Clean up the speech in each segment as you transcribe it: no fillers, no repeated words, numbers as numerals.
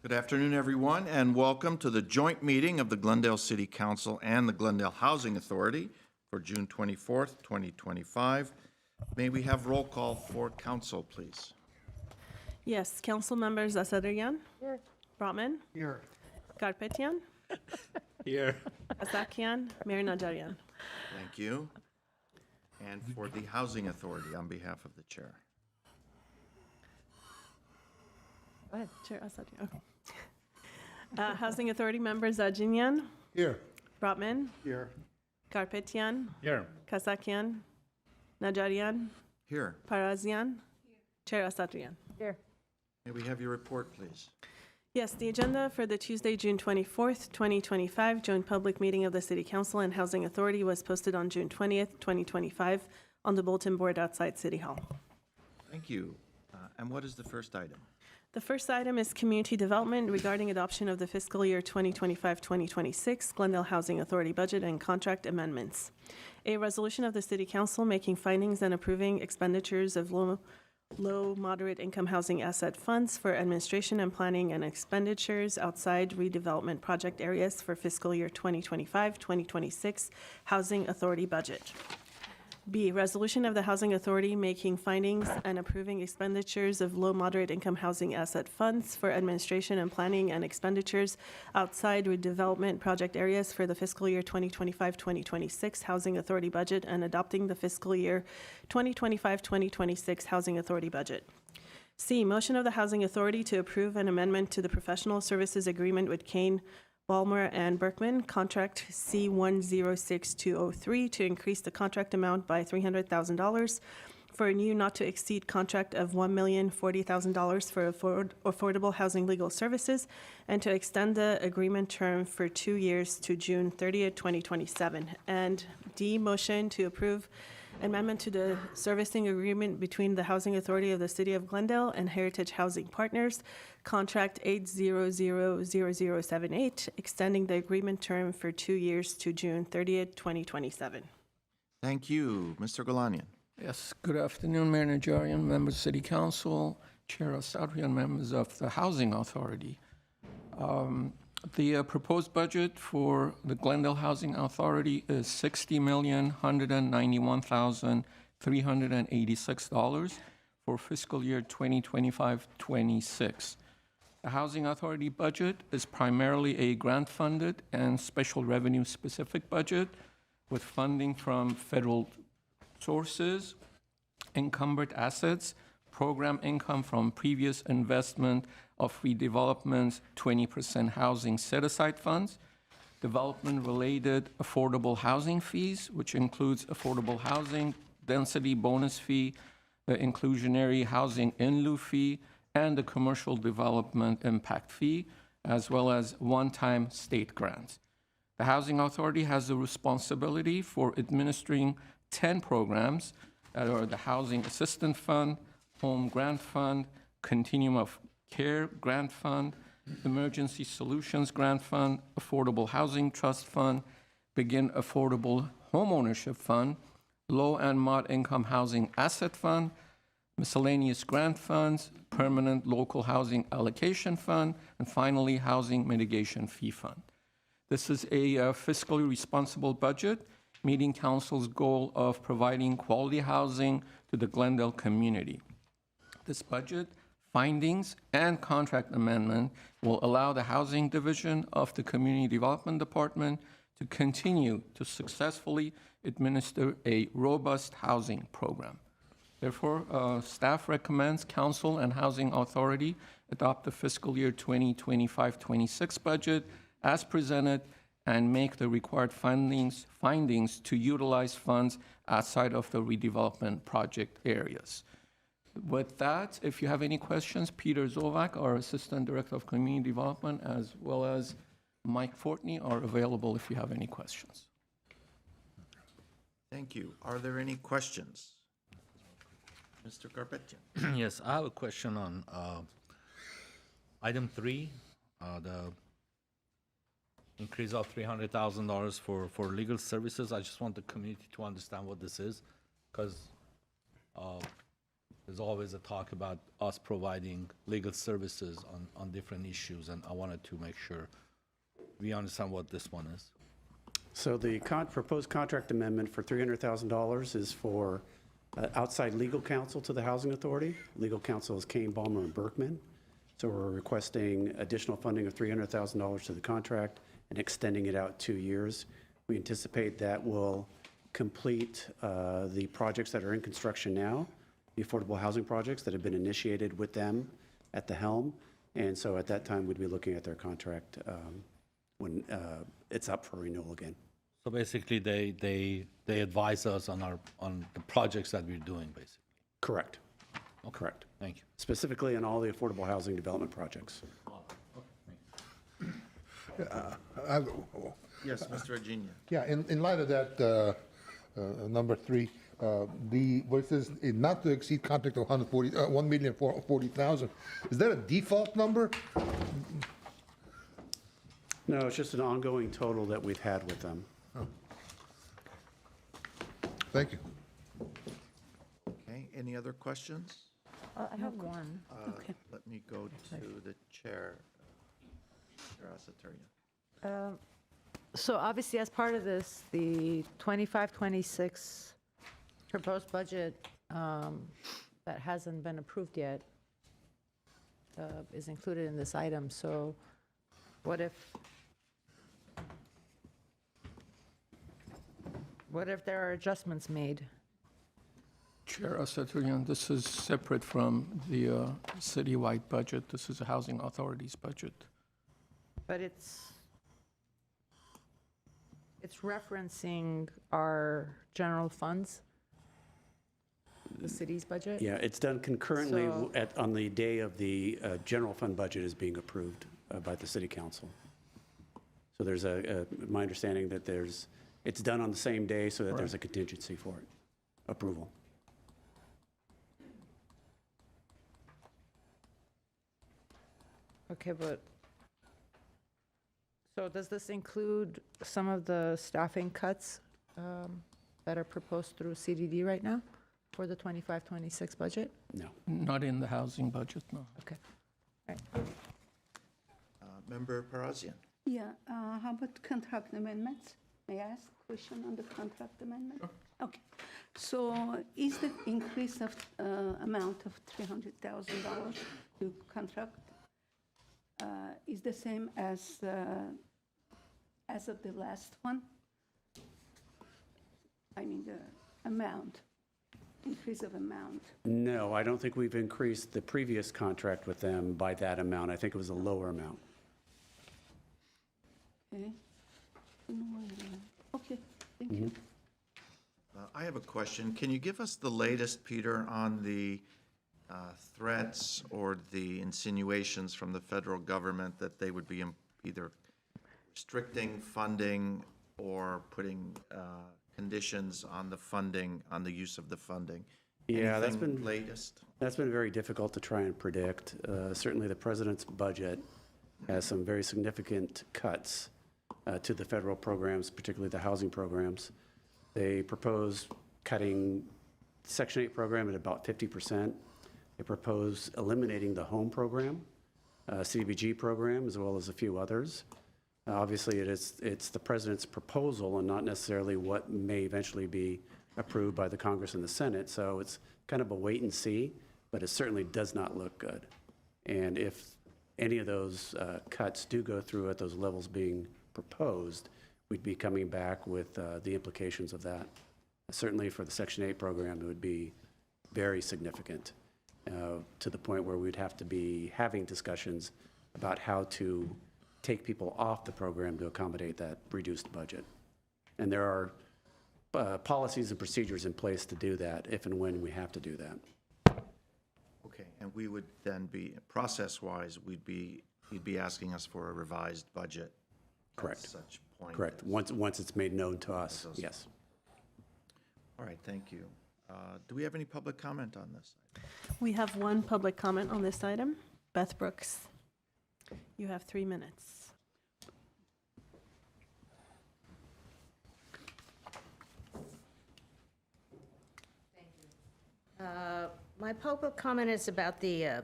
Good afternoon, everyone, and welcome to the joint meeting of the Glendale City Council and the Glendale Housing Authority for June 24th, 2025. May we have roll call for council, please? Yes, council members Asadrian. Here. Brotman. Here. Garpetian. Here. Asakian. Mayor Najarian. Thank you. And for the Housing Authority, on behalf of the chair. Go ahead, Chair Asadrian. Okay. Housing Authority members Ajinian. Here. Brotman. Here. Garpetian. Here. Kasakian. Najarian. Here, Parazian. Chair Asadrian. Here. may we have your report, please? Yes, the agenda for the Tuesday, June 24th, 2025 joint public meeting of the City Council and Housing Authority was posted on June 20th, 2025 on the bulletin board outside City Hall. Thank you. And what is the first item? The first item is community development regarding adoption of the fiscal year 2025-2026 Glendale Housing Authority budget and contract amendments. A resolution of the City Council making findings and approving expenditures of low moderate income housing asset funds for administration and planning and expenditures outside redevelopment project areas for fiscal year 2025-2026 Housing Authority budget. B, resolution of the Housing Authority making findings and approving expenditures of low moderate income housing asset funds for administration and planning and expenditures outside redevelopment project areas for the fiscal year 2025-2026 Housing Authority budget and adopting the fiscal year 2025-2026 Housing Authority budget. C, motion of the Housing Authority to approve an amendment to the professional services agreement with Kane, Ballmer and Berkman, contract C106203, to increase the contract amount by $300,000 for a new not-to-exceed contract of $1,040,000 for affordable housing legal services, and to extend the agreement term for 2 years to June 30th, 2027. And D, motion to approve amendment to the servicing agreement between the Housing Authority of the City of Glendale and Heritage Housing Partners, contract 8000078, extending the agreement term for 2 years to June 30th, 2027. Thank you. Mr. Galanian. Yes, good afternoon, Mayor Najarian, members of City Council, Chair Asadrian, members of the Housing Authority. The proposed budget for the Glendale Housing Authority is $60,191,386 for fiscal year 2025-26. The Housing Authority budget is primarily a grant-funded and special revenue-specific budget with funding from federal sources, encumbered assets, program income from previous investment of redevelopment's 20% housing set-aside funds, development-related affordable housing fees, which includes affordable housing, density bonus fee, the inclusionary housing in lieu fee, and the commercial development impact fee, as well as one-time state grants. The Housing Authority has the responsibility for administering 10 programs that are the Housing Assistance Fund, Home Grant Fund, Continuum of Care Grant Fund, Emergency Solutions Grant Fund, Affordable Housing Trust Fund, Begin Affordable Homeownership Fund, Low and Mod Income Housing Asset Fund, Miscellaneous Grant Funds, Permanent Local Housing Allocation Fund, and finally, Housing Mitigation Fee Fund. This is a fiscally responsible budget, meeting Council's goal of providing quality housing to the Glendale community. This budget, findings, and contract amendment will allow the Housing Division of the Community Development Department to continue to successfully administer a robust housing program. Therefore, staff recommends Council and Housing Authority adopt the fiscal year 2025-26 budget as presented and make the required findings to utilize funds outside of the redevelopment project areas. With that, if you have any questions, Peter Zovak, our Assistant Director of Community Development, as well as Mike Fortney are available if you have any questions. Thank you. Are there any questions? Mr. Garpetian. Yes, I have a question on item 3, the increase of $300,000 for legal services. I just want the community to understand what this is, because there's always a talk about us providing legal services on different issues, and I wanted to make sure we understand what this one is. So the proposed contract amendment for $300,000 is for outside legal counsel to the Housing Authority. Legal counsel is Kane, Balmer, and Berkman. So we're requesting additional funding of $300,000 to the contract and extending it out 2 years. We anticipate that will complete the projects that are in construction now, the affordable housing projects that have been initiated with them at the helm. And so at that time, we'd be looking at their contract when it's up for renewal again. So basically, they advise us on the projects that we're doing, basically. Correct. Correct. Thank you. Specifically on all the affordable housing development projects. Yes, Mr. Virginia. Yeah, in light of that, number 3, where it says not to exceed contract of 1,040,000, is that a default number? No, it's just an ongoing total that we've had with them. Thank you. Okay, any other questions? I have one. Let me go to the chair. Chair Asatoria. So obviously, as part of this, the 25-26 proposed budget that hasn't been approved yet is included in this item. So what if there are adjustments made? Chair Asaturian, this is separate from the citywide budget. This is the Housing Authority's budget. But it's referencing our general funds, the city's budget? Yeah, it's done concurrently So- on the day of the general fund budget is being approved by the city council. So there's my understanding that it's done on the same day so that there's a contingency for it, approval. Okay, but, so does this include some of the staffing cuts that are proposed through CDD right now for the 25-26 budget? No. Not in the housing budget, no. Okay. Member Parazian. Yeah, how about contract amendments? May I ask a question on the contract amendment? Okay, so is the increase of amount of $300,000 to contract is the same as of the last one? I mean, the amount, increase of amount. No, I don't think we've increased the previous contract with them by that amount. I think it was a lower amount. Okay. Okay, thank you. I have a question. Can you give us the latest, Peter, on the threats or the insinuations from the federal government that they would be either restricting funding or putting conditions on the funding, on the use of the funding? Yeah, that's Anything been- latest? That's been very difficult to try and predict. Certainly, the president's budget has some very significant cuts to the federal programs, particularly the housing programs. They propose cutting Section 8 program at about 50%. They propose eliminating the home program, CDBG program, as well as a few others. Obviously, it's the president's proposal and not necessarily what may eventually be approved by the Congress and the Senate. So it's kind of a wait and see, but it certainly does not look good. And if any of those cuts do go through at those levels being proposed, we'd be coming back with the implications of that. Certainly for the Section 8 program, it would be very significant to the point where we'd have to be having discussions about how to take people off the program to accommodate that reduced budget. And there are policies and procedures in place to do that if and when we have to do that. Okay, and we would then be, process-wise, you'd be asking us for a revised budget. Correct. At such point. Correct. Once it's made known to us, yes. All right, thank you. Do we have any public comment on this? We have one public comment on this item. Beth Brooks, you have 3 minutes. My public comment is about the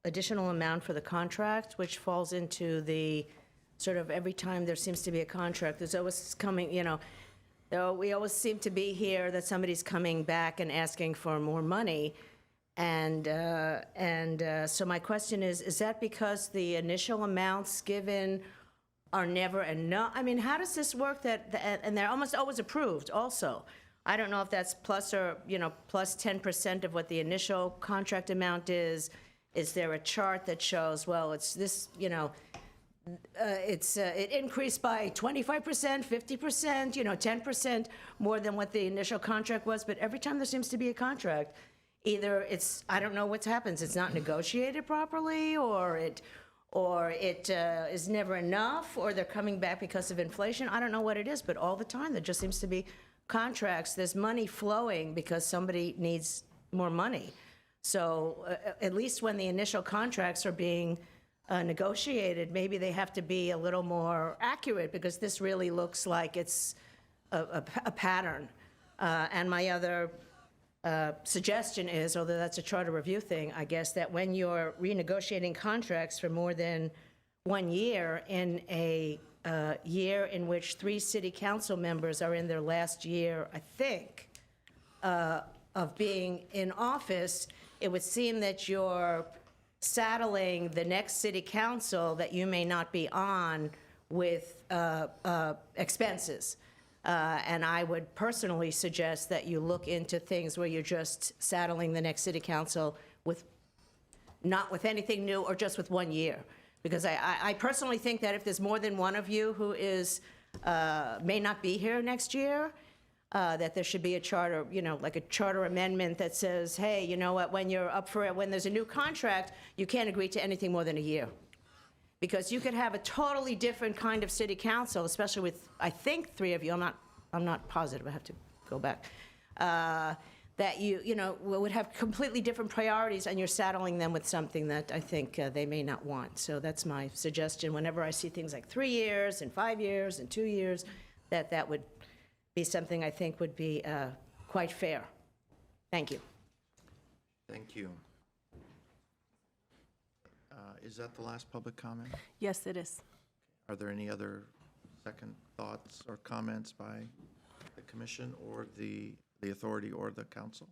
additional amount for the contract, which falls into the sort of every time there seems to be a contract, there's always coming, we always seem to be here that somebody's coming back and asking for more money. And so my question is that because the initial amounts given are never enough? I mean, how does this work and they're almost always approved also? I don't know if that's plus 10% of what the initial contract amount is. Is there a chart that shows, well, it's this, it increased by 25%, 50%, 10% more than what the initial contract was, but every time there seems to be a contract, either I don't know what happens, it's not negotiated properly, or it is never enough, or they're coming back because of inflation. I don't know what it is, but all the time there just seems to be contracts. There's money flowing because somebody needs more money. So at least when the initial contracts are being negotiated, maybe they have to be a little more accurate, because this really looks like it's a pattern. And my other suggestion is, although that's a charter review thing, I guess, that when you're renegotiating contracts for more than 1 year, in a year in which 3 city council members are in their last year, I think, of being in office, it would seem that you're saddling the next city council that you may not be on with expenses. And I would personally suggest that you look into things where you're just saddling the next city council with, not with anything new, or just with 1 year. Because I personally think that if there's more than one of you who may not be here next year, that there should be a charter, like a charter amendment that says, hey, you know what, when there's a new contract, you can't agree to anything more than a year. Because you could have a totally different kind of city council, especially with, I think, 3 of you, I'm not positive, I have to go back, that would have completely different priorities, and you're saddling them with something that I think they may not want. So that's my suggestion. Whenever I see things like 3 years and 5 years and 2 years, that would be something I think would be quite fair. Thank you. Thank you. Is that the last public comment? Yes, it is. Are there any other second thoughts or comments by the commission or the authority or the council?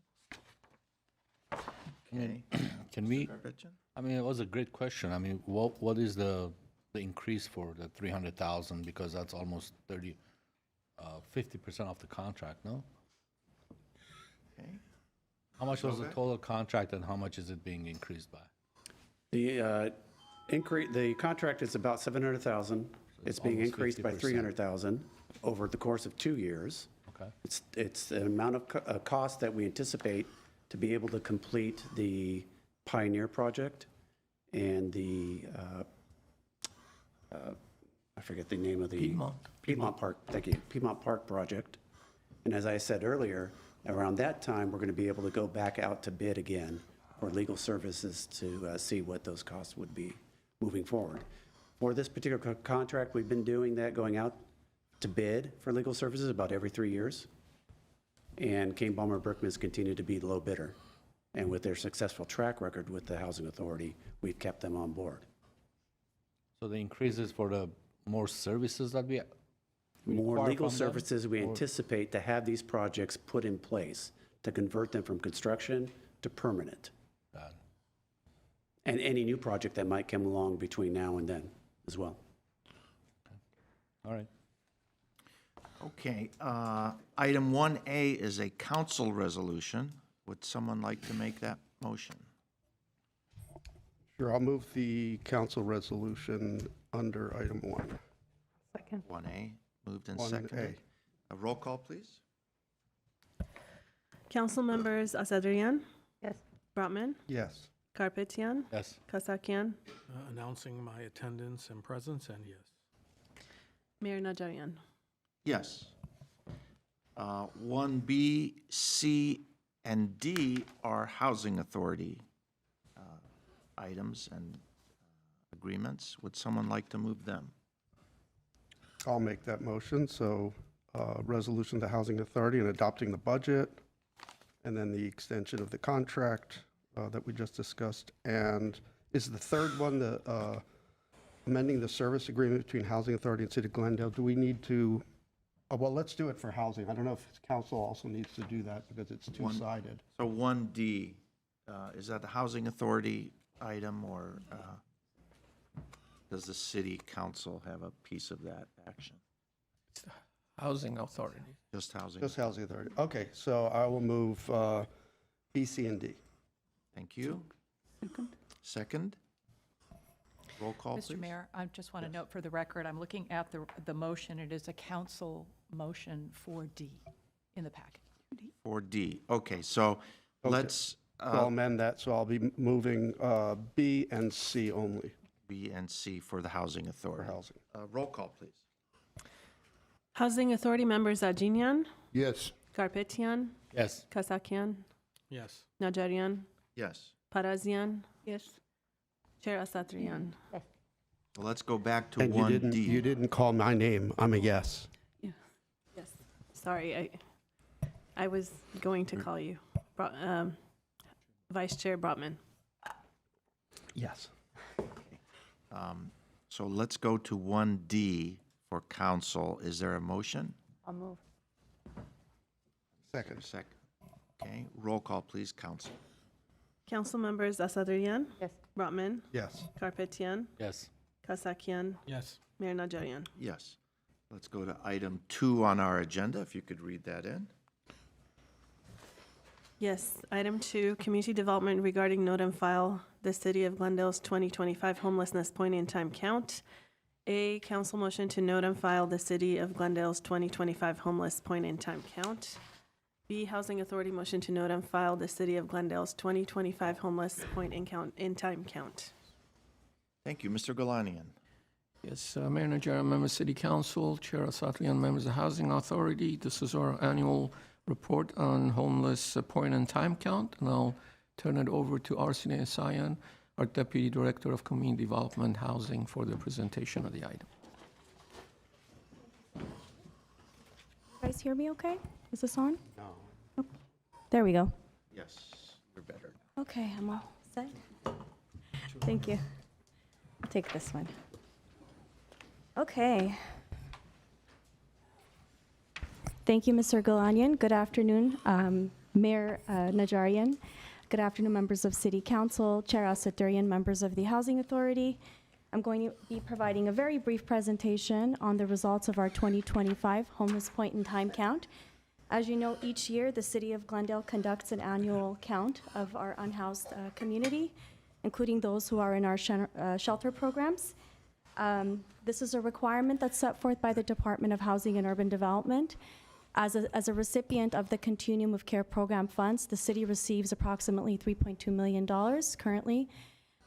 Okay. Can we, Karpetian? I mean, it was a great question. I mean, what is the increase for the 300,000? Because that's almost 50% of the contract, no? Okay. How much was the Okay. total contract, and how much is it being increased by? The contract is about 700,000. It's being almost increased by 50%. 300,000 over the course of 2 years. Okay. It's an amount of cost that we anticipate to be able to complete the Pioneer project and the, I forget the name of the. Piedmont Park, thank you, Piedmont Park project. And as I said earlier, around that time, we're going to be able to go back out to bid again for legal services to see what those costs would be moving forward. For this particular contract, we've been doing that, going out to bid for legal services about every 3 years. And Kane Balmer Berkman has continued to be the low bidder. And with their successful track record with the Housing Authority, we've kept them on board. So the increases for the more services that we More require legal from them, services we or- anticipate to have these projects put in place to convert them from construction to permanent. Got it. And any new project that might come along between now and then as well. All right. Okay, item 1A is a council resolution. Would someone like to make that motion? Sure, I'll move the council resolution under item 1. Second. 1A, moved and 1A. seconded. A roll call, please. Council members Asadrian, Yes. Brotman, Yes. Karpetian, Yes. Kasakian, Announcing my attendance and presence, and yes. Mayor Najarian. Yes. 1B, C, and D are housing authority items and agreements. Would someone like to move them? I'll make that motion. So resolution to Housing Authority and adopting the budget and then the extension of the contract that we just discussed. And is the third one the amending the service agreement between Housing Authority and City of Glendale? Do we need to, well, let's do it for housing. I don't know if council also needs to do that because it's two-sided. So 1D, is that the Housing Authority item, or does the city council have a piece of that action? Housing Authority. Just housing? Just Housing Authority. Okay, so I will move B, C, and D. Thank you. Second. Second? Roll call, please. Mr. Mayor, I just want to note for the record, I'm looking at the motion. It is a council motion for D in the packet. 4D. Okay, so let's, So I'll amend that, so I'll be moving B and C only B and C for the Housing for Authority. housing. Roll call, please. Housing Authority members Ajinian, Yes. Garpetian, Yes. Kasakian, Yes. Najarian, Yes. Parazian, Yes. Chair Asatryan. So let's go back to And 1D. you didn't call my name. I'm a yes. Yes. Sorry, I was going to call you. Vice Chair Brotman. Yes. So let's go to 1D for council. Is there a motion? I'll move. Second. Second. Okay, roll call, please, council. Council members Asatryan, Yes. Brotman, Yes. Garpetian, Yes. Kasakian, Yes. Mayor Najarian. Yes. Let's go to item 2 on our agenda, if you could read that in. Yes, item 2, community development regarding note and file the City of Glendale's 2025 homelessness point-in-time count. A, council motion to note and file the City of Glendale's 2025 homeless point-in-time count. B, Housing Authority motion to note and file the City of Glendale's 2025 homeless point-in-time count. Thank you. Mr. Galanian. Yes, Mayor Najarian, members of City Council, Chair Asatryan, members of the Housing Authority. This is our annual report on homeless point and time count, and I'll turn it over to Arsene Sayan, our Deputy Director of Community Development Housing, for the presentation of the item. You guys hear me okay? Is this on? No. There we go. Yes, you're better. Okay, I'm all set. Thank you. I'll take this one. Okay. Thank you, Mr. Galanian. Good afternoon, Mayor Najarian. Good afternoon, members of City Council, Chair Asatryan, members of the Housing Authority. I'm going to be providing a very brief presentation on the results of our 2025 homeless point-in-time count. As you know, each year, the City of Glendale conducts an annual count of our unhoused community, including those who are in our shelter programs. This is a requirement that's set forth by the Department of Housing and Urban Development. As a recipient of the Continuum of Care Program funds, the city receives approximately $3.2 million currently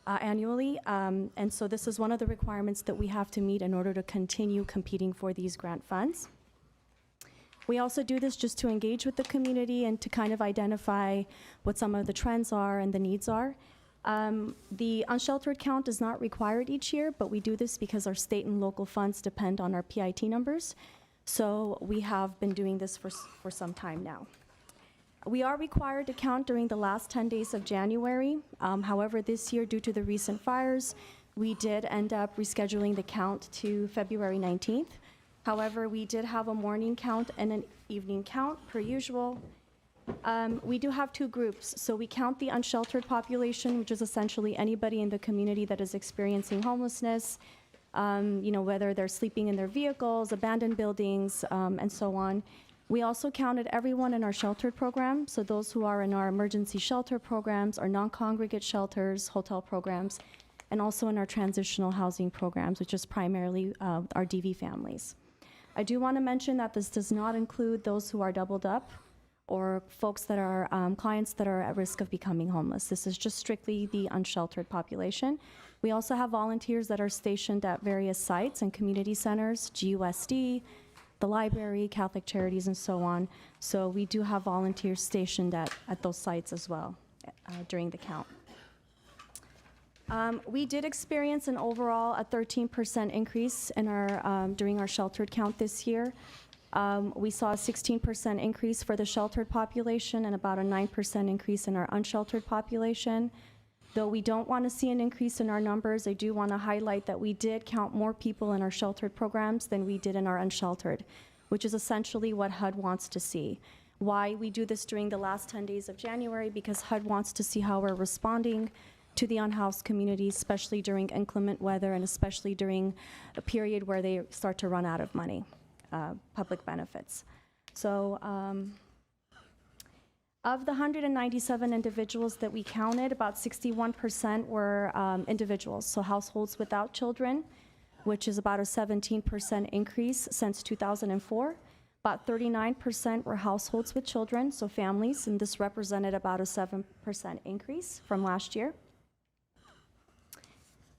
annually. And so this is one of the requirements that we have to meet in order to continue competing for these grant funds. We also do this just to engage with the community and to kind of identify what some of the trends are and the needs are. The unsheltered count is not required each year, but we do this because our state and local funds depend on our PIT numbers. So we have been doing this for some time now. We are required to count during the last 10 days of January. However, this year, due to the recent fires, we did end up rescheduling the count to February 19th. However, we did have a morning count and an evening count, per usual. We do have two groups. So we count the unsheltered population, which is essentially anybody in the community that is experiencing homelessness, whether they're sleeping in their vehicles, abandoned buildings, and so on. We also counted everyone in our sheltered program, so those who are in our emergency shelter programs, our non-congregate shelters, hotel programs, and also in our transitional housing programs, which is primarily our DV families. I do want to mention that this does not include those who are doubled up or folks that are clients that are at risk of becoming homeless. This is just strictly the unsheltered population. We also have volunteers that are stationed at various sites and community centers, GUSD, the library, Catholic Charities, and so on. So we do have volunteers stationed at those sites as well during the count. We did experience an overall 13% increase in our during our sheltered count this year. We saw a 16% increase for the sheltered population and about a 9% increase in our unsheltered population. Though we don't want to see an increase in our numbers, I do want to highlight that we did count more people in our sheltered programs than we did in our unsheltered, which is essentially what HUD wants to see. Why we do this during the last 10 days of January, because HUD wants to see how we're responding to the unhoused communities, especially during inclement weather and especially during a period where they start to run out of money, public benefits. So of the 197 individuals that we counted, about 61% were individuals, so households without children, which is about a 17% increase since 2004. About 39% were households with children, so families, and this represented about a 7% increase from last year.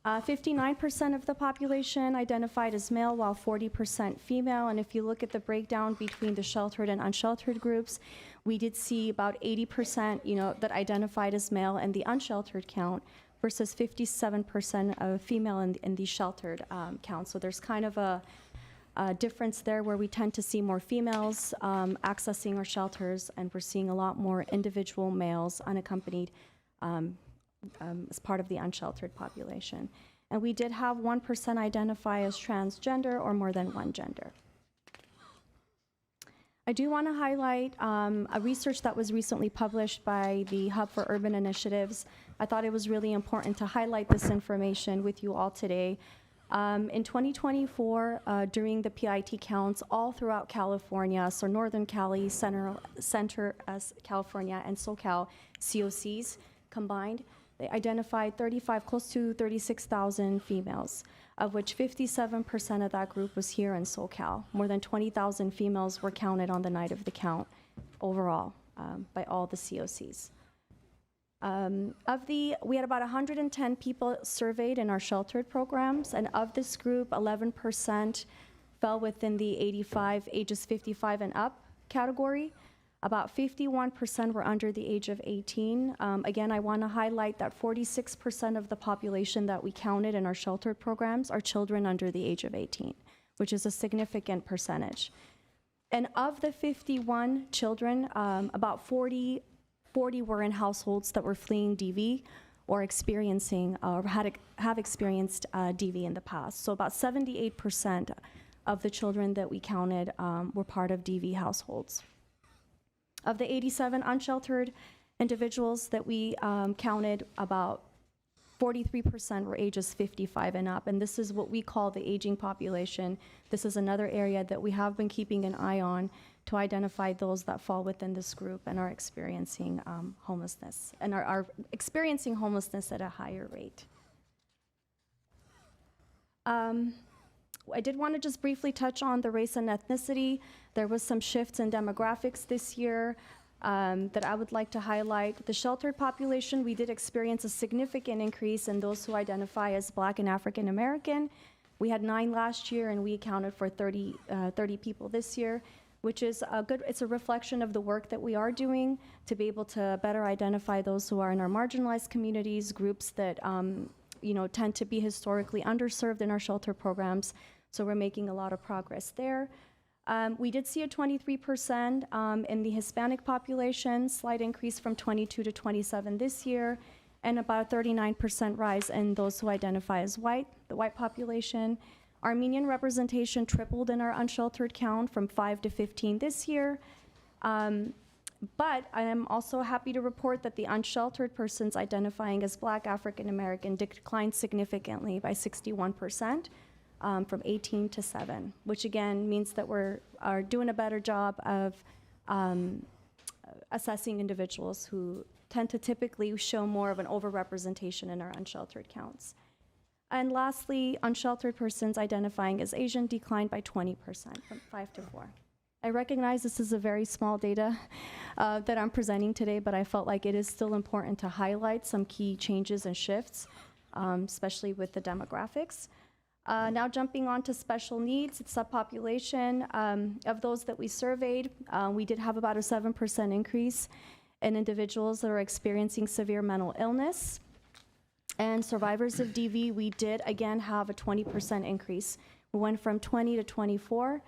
59% of the population identified as male, while 40% female. And if you look at the breakdown between the sheltered and unsheltered groups, we did see about 80%, that identified as male in the unsheltered count versus 57% of female in the sheltered count. So there's kind of a difference there where we tend to see more females accessing our shelters, and we're seeing a lot more individual males unaccompanied as part of the unsheltered population. And we did have 1% identify as transgender or more than one gender. I do want to highlight a research that was recently published by the Hub for Urban Initiatives. I thought it was really important to highlight this information with you all today. In 2024, during the PIT counts all throughout California, so Northern Cali, Center California, and SoCal COCs combined, they identified close to 36,000 females, of which 57% of that group was here in SoCal. More than 20,000 females were counted on the night of the count overall by all the COCs. We had about 110 people surveyed in our sheltered programs, and of this group, 11% fell within the ages 55 and up category. About 51% were under the age of 18. Again, I want to highlight that 46% of the population that we counted in our sheltered programs are children under the age of 18, which is a significant percentage. And of the 51 children, about 40 were in households that were fleeing DV or experiencing or have experienced DV in the past. So about 78% of the children that we counted were part of DV households. Of the 87 unsheltered individuals that we counted, about 43% were ages 55 and up, and this is what we call the aging population. This is another area that we have been keeping an eye on to identify those that fall within this group and are experiencing homelessness, and are experiencing homelessness at a higher rate. I did want to just briefly touch on the race and ethnicity. There was some shifts in demographics this year that I would like to highlight. The sheltered population, we did experience a significant increase in those who identify as Black and African American. We had 9 last year, and we accounted for 30 people this year, which is it's a reflection of the work that we are doing to be able to better identify those who are in our marginalized communities, groups that tend to be historically underserved in our shelter programs. So we're making a lot of progress there. We did see a 23% in the Hispanic population, slight increase from 22 to 27 this year, and about a 39% rise in those who identify as white, the white population. Armenian representation tripled in our unsheltered count from 5 to 15 this year. But I am also happy to report that the unsheltered persons identifying as Black African American declined significantly by 61%. From 18 to 7, which again means that are doing a better job of assessing individuals who tend to typically show more of an overrepresentation in our unsheltered counts. And lastly, unsheltered persons identifying as Asian declined by 20% from 5 to 4. I recognize this is a very small data that I'm presenting today, but I felt like it is still important to highlight some key changes and shifts, especially with the demographics. Now jumping on to special needs, subpopulation. Of those that we surveyed, we did have about a 7% increase in individuals that are experiencing severe mental illness. And survivors of DV, we did again have a 20% increase. We went from 20 to 24.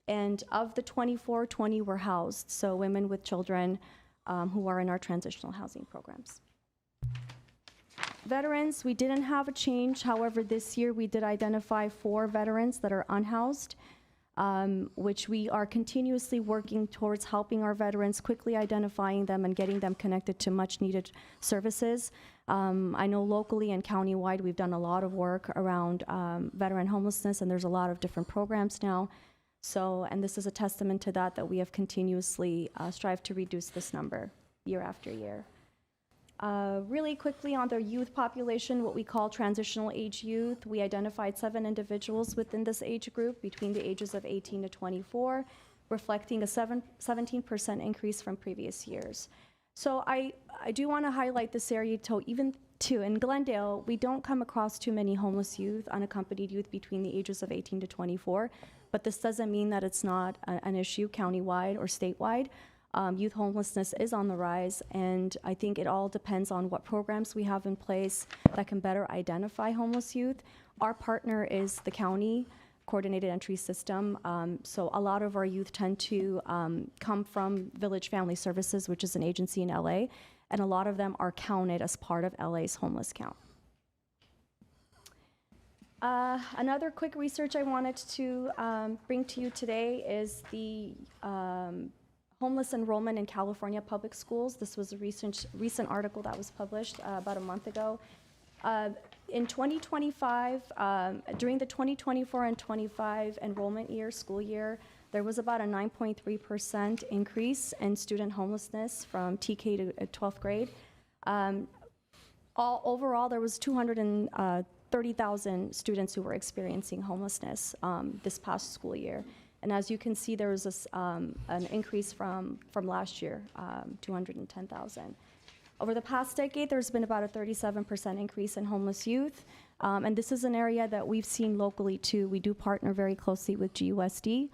And of the 24, 20 were housed, so women with children who are in our transitional housing programs. Veterans, we didn't have a change. However, this year we did identify 4 veterans that are unhoused, which we are continuously working towards helping our veterans, quickly identifying them and getting them connected to much needed services. I know locally and countywide we've done a lot of work around veteran homelessness, and there's a lot of different programs now. So, and this is a testament to that we have continuously strived to reduce this number year after year. Really quickly on the youth population, what we call transitional age youth, we identified 7 individuals within this age group between the ages of 18 to 24, reflecting a 17% increase from previous years. So I do want to highlight this area too. In Glendale, we don't come across too many homeless youth, unaccompanied youth between the ages of 18 to 24, but this doesn't mean that it's not an issue countywide or statewide. Youth homelessness is on the rise, and I think it all depends on what programs we have in place that can better identify homeless youth. Our partner is the county coordinated entry system, so a lot of our youth tend to come from Village Family Services, which is an agency in LA, and a lot of them are counted as part of LA's homeless count. Another quick research I wanted to bring to you today is the homeless enrollment in California public schools. This was a recent article that was published about a month ago. In 2025, during the 2024 and 25 enrollment year, school year, there was about a 9.3% increase in student homelessness from TK to 12th grade. Overall, there was 230,000 students who were experiencing homelessness this past school year. And as you can see, there was an increase from last year, 210,000. Over the past decade, there's been about a 37% increase in homeless youth. And this is an area that we've seen locally too. We do partner very closely with GUSD,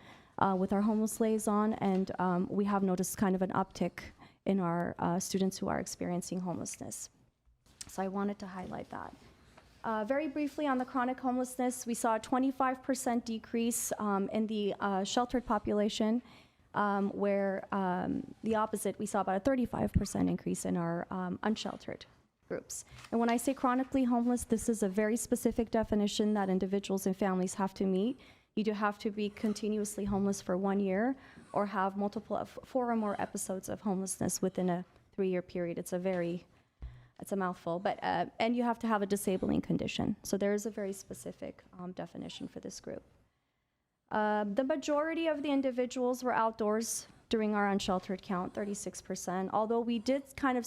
with our homeless liaison, and we have noticed kind of an uptick in our students who are experiencing homelessness. So I wanted to highlight that. Very briefly on the chronic homelessness, we saw a 25% decrease in the sheltered population, where the opposite, we saw about a 35% increase in our unsheltered groups. And when I say chronically homeless, this is a very specific definition that individuals and families have to meet. You do have to be continuously homeless for 1 year or have 4 or more episodes of homelessness within a 3-year period. It's a mouthful, but and you have to have a disabling condition. So there is a very specific definition for this group. The majority of the individuals were outdoors during our unsheltered count, 36%. Although we did kind of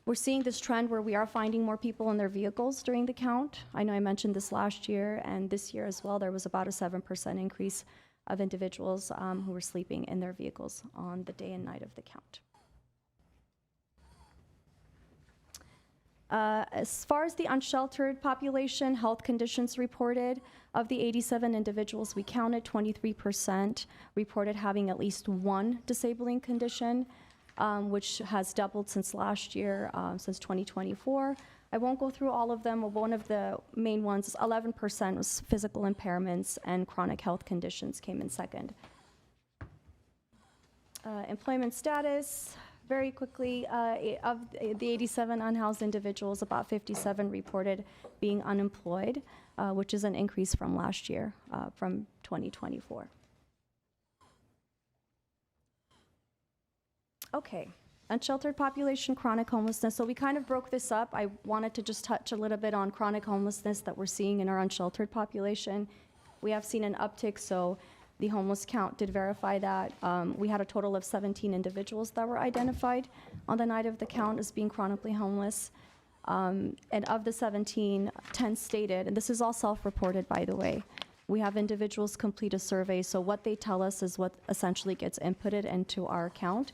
we're seeing this trend where we are finding more people in their vehicles during the count. I know I mentioned this last year, and this year as well, there was about a 7% increase of individuals who were sleeping in their vehicles on the day and night of the count. As far as the unsheltered population, health conditions reported, of the 87 individuals we counted, 23% reported having at least one disabling condition, which has doubled since last year, since 2024. I won't go through all of them, but one of the main ones, 11% was physical impairments, and chronic health conditions came in second. Employment status. Very quickly, of the 87 unhoused individuals, about 57 reported being unemployed, which is an increase from last year, from 2024. Okay, unsheltered population, chronic homelessness. So we kind of broke this up. I wanted to just touch a little bit on chronic homelessness that we're seeing in our unsheltered population. We have seen an uptick, so the homeless count did verify that. We had a total of 17 individuals that were identified on the night of the count as being chronically homeless. And of the 17, 10 stated, and this is all self-reported, by the way. We have individuals complete a survey, so what they tell us is what essentially gets inputted into our count.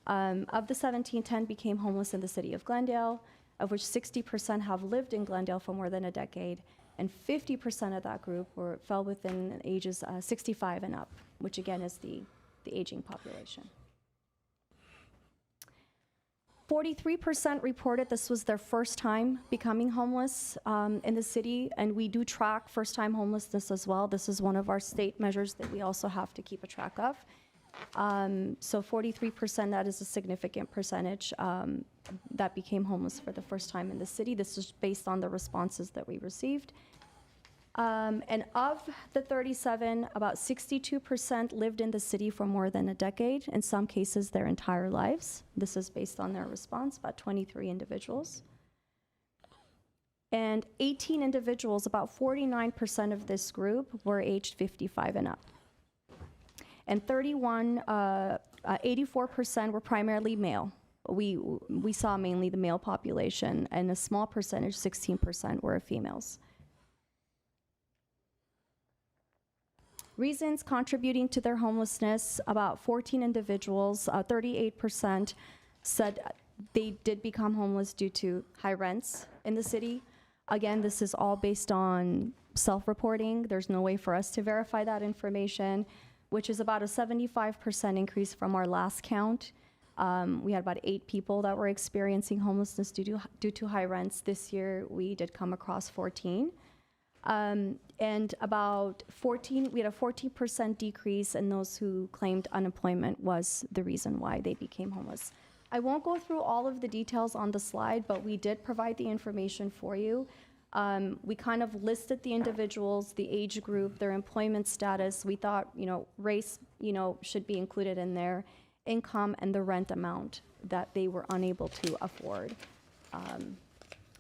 Of the 17, 10 became homeless in the city of Glendale, of which 60% have lived in Glendale for more than a decade. And 50% of that group fell within ages 65 and up, which again is the aging population. 43% reported this was their first time becoming homeless in the city, and we do track first-time homelessness as well. This is one of our state measures that we also have to keep a track of. So 43%, that is a significant percentage that became homeless for the first time in the city. This is based on the responses that we received. And of the 37, about 62% lived in the city for more than a decade, in some cases their entire lives. This is based on their response, about 23 individuals. And 18 individuals, about 49% of this group, were aged 55 and up. And 84% were primarily male. We saw mainly the male population, and a small percentage, 16%, were females. Reasons contributing to their homelessness, about 14 individuals, 38% said they did become homeless due to high rents in the city. Again, this is all based on self-reporting. There's no way for us to verify that information, which is about a 75% increase from our last count. We had about 8 people that were experiencing homelessness due to high rents. This year, we did come across 14. And about we had a 14% decrease in those who claimed unemployment was the reason why they became homeless. I won't go through all of the details on the slide, but we did provide the information for you. We kind of listed the individuals, the age group, their employment status. We thought, race, should be included in their income and the rent amount that they were unable to afford.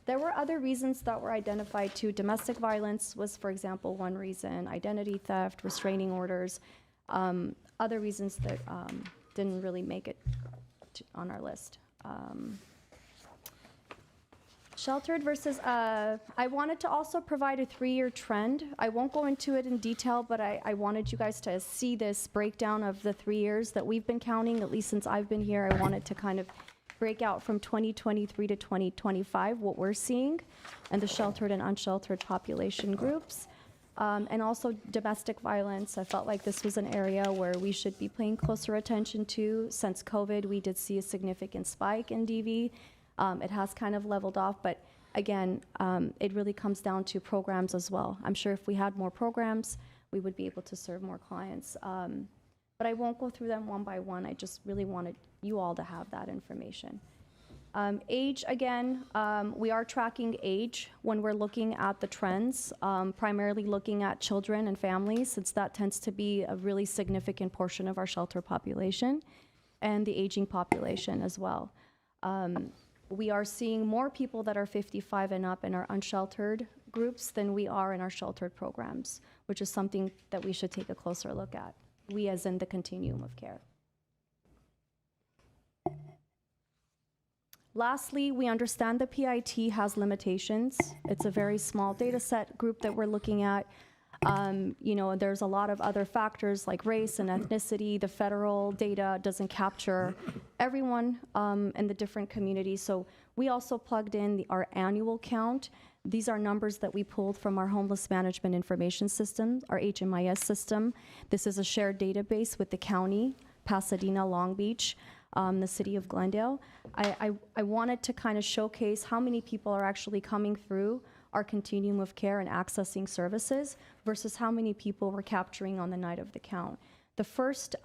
There were other reasons that were identified too. Domestic violence was, for example, one reason, identity theft, restraining orders, other reasons that didn't really make it on our list. Sheltered versus, I wanted to also provide a 3-year trend. I won't go into it in detail, but I wanted you guys to see this breakdown of the 3 years that we've been counting, at least since I've been here. I wanted to kind of break out from 2023 to 2025 what we're seeing and the sheltered and unsheltered population groups. And also domestic violence. I felt like this was an area where we should be paying closer attention to. Since COVID, we did see a significant spike in DV. It has kind of leveled off, but again, it really comes down to programs as well. I'm sure if we had more programs, we would be able to serve more clients. But I won't go through them one by one. I just really wanted you all to have that information. Age, again, we are tracking age when we're looking at the trends, primarily looking at children and families, since that tends to be a really significant portion of our shelter population, and the aging population as well. We are seeing more people that are 55 and up in our unsheltered groups than we are in our sheltered programs, which is something that we should take a closer look at, we as in the continuum of care. Lastly, we understand the PIT has limitations. It's a very small data set group that we're looking at. There's a lot of other factors like race and ethnicity. The federal data doesn't capture everyone in the different communities. So we also plugged in our annual count. These are numbers that we pulled from our Homeless Management Information System, our HMIS system. This is a shared database with the county, Pasadena, Long Beach, the city of Glendale. I wanted to kind of showcase how many people are actually coming through our continuum of care and accessing services versus how many people we're capturing on the night of the count. The first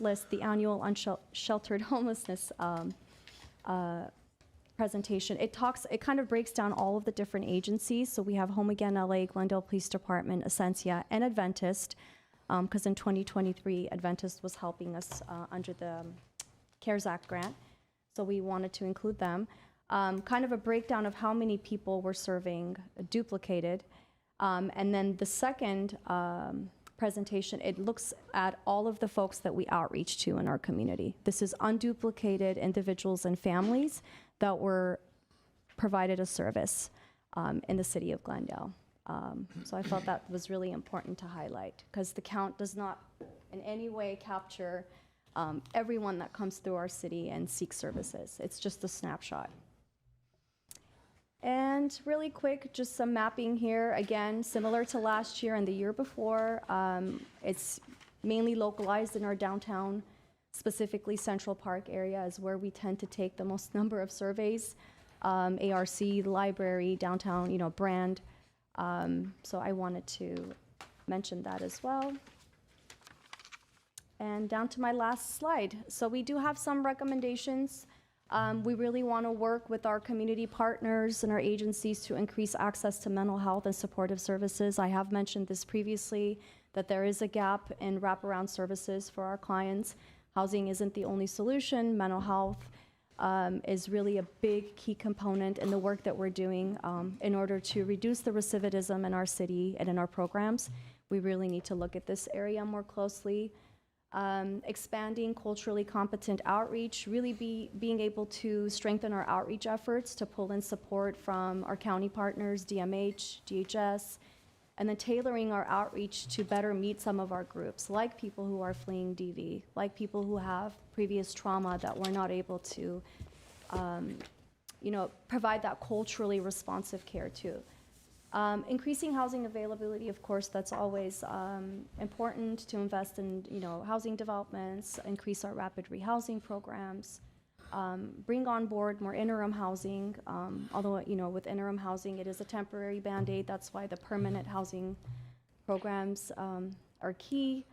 list, the annual unsheltered homelessness presentation, it kind of breaks down all of the different agencies. So we have Home Again LA, Glendale Police Department, Essentia, and Adventist, because in 2023, Adventist was helping us under the CARES Act grant. So we wanted to include them. Kind of a breakdown of how many people we're serving duplicated. And then the second presentation, it looks at all of the folks that we outreach to in our community. This is unduplicated individuals and families that were provided a service in the city of Glendale. So I felt that was really important to highlight because the count does not in any way capture everyone that comes through our city and seeks services. It's just a snapshot. And really quick, just some mapping here. Again, similar to last year and the year before, it's mainly localized in our downtown Specifically, Central Park area is where we tend to take the most number of surveys. ARC, the library, downtown, Brand. So I wanted to mention that as well. And down to my last slide. So we do have some recommendations. We really want to work with our community partners and our agencies to increase access to mental health and supportive services. I have mentioned this previously, that there is a gap in wraparound services for our clients. Housing isn't the only solution. Mental health is really a big key component in the work that we're doing in order to reduce the recidivism in our city and in our programs. We really need to look at this area more closely. Expanding culturally competent outreach, really being able to strengthen our outreach efforts to pull in support from our county partners, DMH, DHS, and then tailoring our outreach to better meet some of our groups, like people who are fleeing DV, like people who have previous trauma that we're not able to, provide that culturally responsive care to. Increasing housing availability, of course, that's always important to invest in, housing developments, increase our rapid rehousing programs, bring on board more interim housing, although, with interim housing, it is a temporary Band-Aid. That's why the permanent housing programs are key.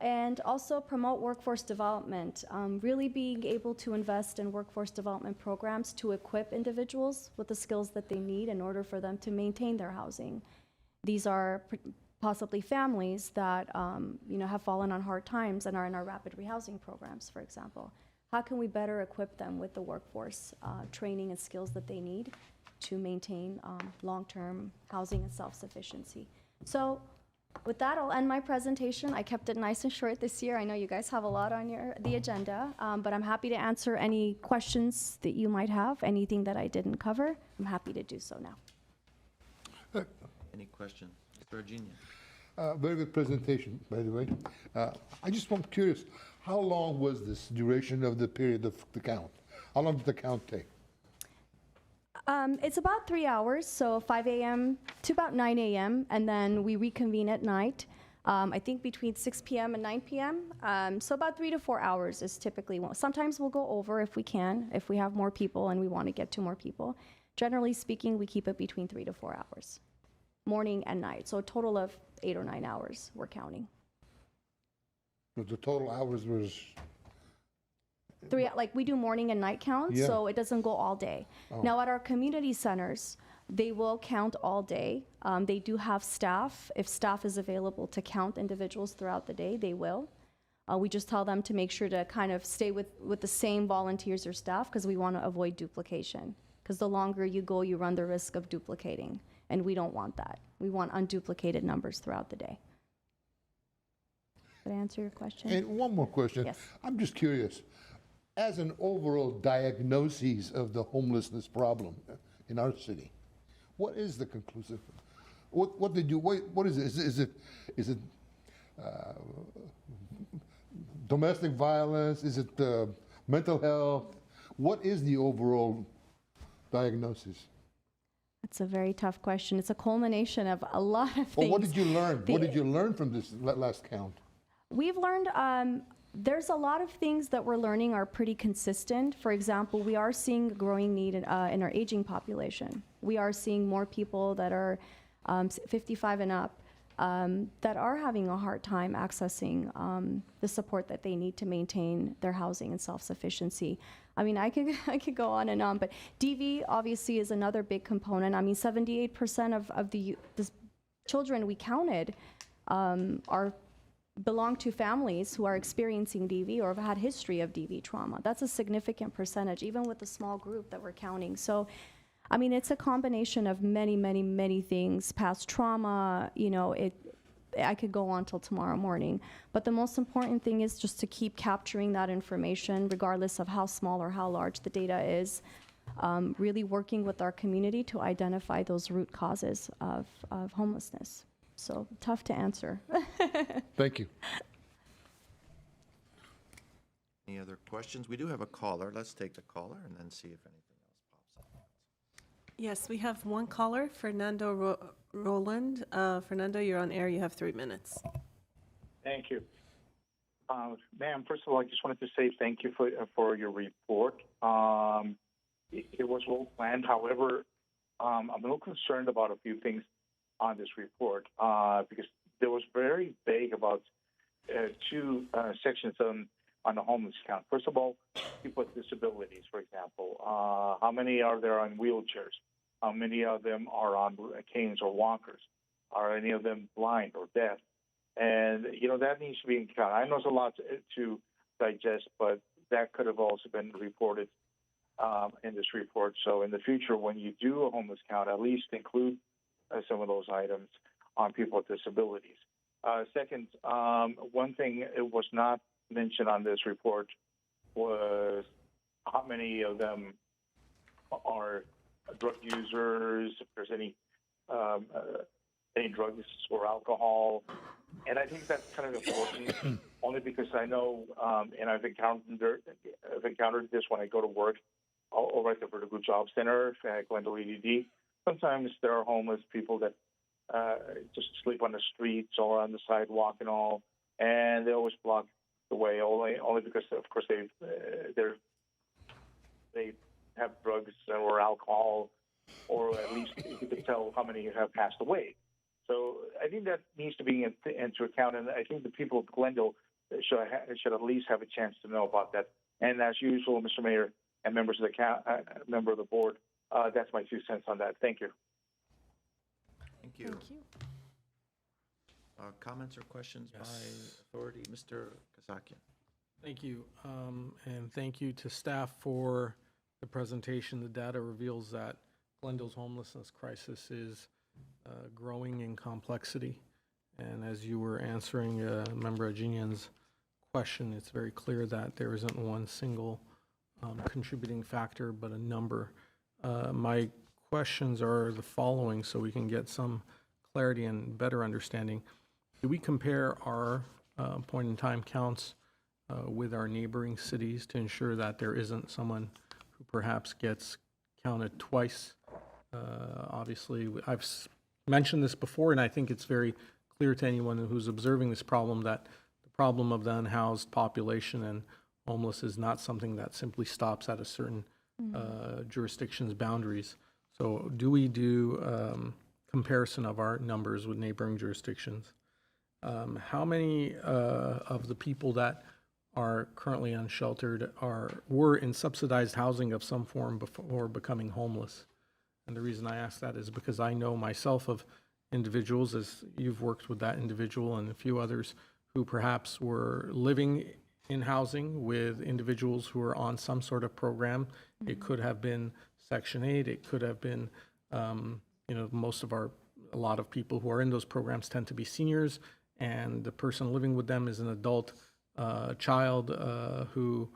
And also promote workforce development, really being able to invest in workforce development programs to equip individuals with the skills that they need in order for them to maintain their housing. These are possibly families that have fallen on hard times and are in our rapid rehousing programs, for example. How can we better equip them with the workforce training and skills that they need to maintain long-term housing and self-sufficiency? So with that, I'll end my presentation. I kept it nice and short this year. I know you guys have a lot on the agenda, but I'm happy to answer any questions that you might have, anything that I didn't cover. I'm happy to do so now. Any questions? Mr. Arginian? Very good presentation, by the way. I just want curious, how long was this duration of the period of the count? How long did the count take? It's about 3 hours, so 5 a.m. to about 9 a.m., and then we reconvene at night, I think between 6 p.m. and 9 p.m. So about 3 to 4 hours is typically, sometimes we'll go over if we can, if we have more people and we want to get to more people. Generally speaking, we keep it between 3 to 4 hours, morning and night. So a total of 8 or 9 hours we're counting. So the total hours was... We do morning and night counts, Yeah. so it doesn't go all day. Oh. Now, at our community centers, they will count all day. They do have staff. If staff is available to count individuals throughout the day, they will. We just tell them to make sure to kind of stay with the same volunteers or staff because we want to avoid duplication. Because the longer you go, you run the risk of duplicating, and we don't want that. We want unduplicated numbers throughout the day. Did I answer your question? And one more question. Yes. I'm just curious. As an overall diagnosis of the homelessness problem in our city, what is the conclusive? What did you? What is it? Is it domestic violence? Is it mental health? What is the overall diagnosis? That's a very tough question. It's a culmination of a lot of things. Well, what did you learn? What did you learn from this last count? We've learned there's a lot of things that we're learning are pretty consistent. For example, we are seeing a growing need in our aging population. We are seeing more people that are 55 and up that are having a hard time accessing the support that they need to maintain their housing and self-sufficiency. I mean, I could go on, but DV obviously is another big component. I mean, 78% of the children we counted belong to families who are experiencing DV or have had history of DV trauma. That's a significant percentage, even with the small group that we're counting. So, I mean, it's a combination of many, many, many things. Past trauma, I could go on till tomorrow morning. But the most important thing is just to keep capturing that information, regardless of how small or how large the data is. Really working with our community to identify those root causes of homelessness. So tough to answer. Thank you. Any other questions? We do have a caller. Let's take the caller and then see if anything else pops up. Yes, we have one caller, Fernando Roland. Fernando, you're on air. You have 3 minutes. Thank you. Ma'am, first of all, I just wanted to say thank you for your report. It was well planned. However, I'm a little concerned about a few things on this report because there was very vague about two sections on the homeless count. First of all, people with disabilities, for example. How many are there on wheelchairs? How many of them are on canes or walkers? Are any of them blind or deaf? And, that needs to be in count. I know it's a lot to digest, but that could have also been reported in this report. So in the future, when you do a homeless count, at least include some of those items on people with disabilities. Second, one thing it was not mentioned on this report was how many of them are drug users, if there's any drugs or alcohol. And I think that's kind of important, only because I know, and I've encountered this when I go to work over at the Vertigo Job Center at Glendale EDD. Sometimes there are homeless people that just sleep on the streets or on the sidewalk and all, and they always block the way, only because, of course, they have drugs or alcohol, or at least you can tell how many have passed away. So I think that needs to be into account, and I think the people of Glendale should at least have a chance to know about that. And as usual, Mr. Mayor and members of member of the board, that's my 2 cents on that. Thank you. Thank you. Thank you. Comments or questions by authority? Mr. Kasakian. Thank you. And thank you to staff for the presentation. The data reveals that Glendale's homelessness crisis is growing in complexity. And as you were answering Member Ajinian's question, it's very clear that there isn't one single contributing factor, but a number. My questions are the following, so we can get some clarity and better understanding. Do we compare our point-in-time counts with our neighboring cities to ensure that there isn't someone who perhaps gets counted twice? Obviously, I've mentioned this before, and I think it's very clear to anyone who's observing this problem that the problem of the unhoused population and homeless is not something that simply stops at a certain jurisdiction's boundaries. So do we do comparison of our numbers with neighboring jurisdictions? How many of the people that are currently unsheltered were in subsidized housing of some form before becoming homeless? And the reason I ask that is because I know myself of individuals, as you've worked with that individual and a few others, who perhaps were living in housing with individuals who are on some sort of program. It could have been Section 8. It could have been, a lot of people who are in those programs tend to be seniors, and the person living with them is an adult child who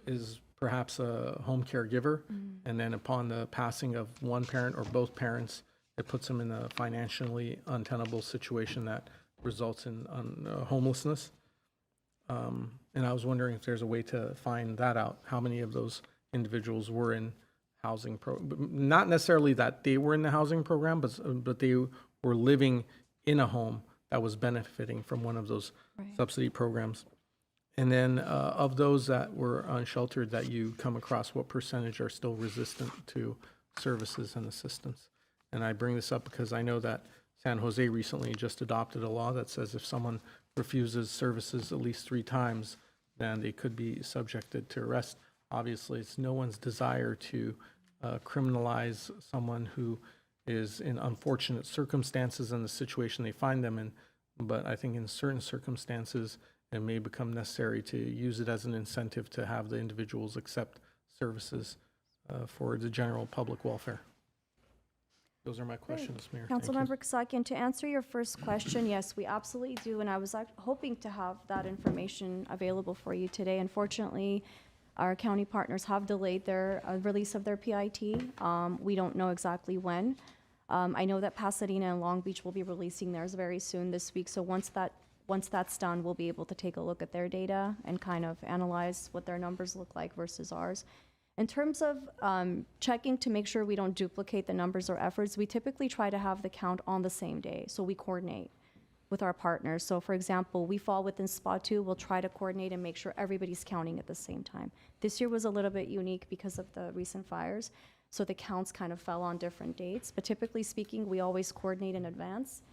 is perhaps a home caregiver, and then upon the passing of one parent or both parents, it puts them in a financially untenable situation that results in homelessness. And I was wondering if there's a way to find that out, how many of those individuals were in housing not necessarily that they were in the housing program, but they were living in a home that was benefiting from one of those subsidy programs. And then of those that were unsheltered that you come across, what percentage are still resistant to services and assistance? And I bring this up because I know that San Jose recently just adopted a law that says if someone refuses services at least 3 times, then they could be subjected to arrest. Obviously, it's no one's desire to criminalize someone who is in unfortunate circumstances in the situation they find them in, but I think in certain circumstances, it may become necessary to use it as an incentive to have the individuals accept services for the general public welfare. Those are my questions, Mayor. Councilmember Kasakian, to answer your first question, yes, we absolutely do, and I was hoping to have that information available for you today. Unfortunately, our county partners have delayed their release of their PIT. We don't know exactly when. I know that Pasadena and Long Beach will be releasing theirs very soon this week, so once that's done, we'll be able to take a look at their data and kind of analyze what their numbers look like versus ours. In terms of checking to make sure we don't duplicate the numbers or efforts, we typically try to have the count on the same day, so we coordinate. with our partners. So for example, we fall within SPA 2, we'll try to coordinate and make sure everybody's counting at the same time. This year was a little bit unique because of the recent fires, so the counts kind of fell on different dates. But typically speaking, we always coordinate in advance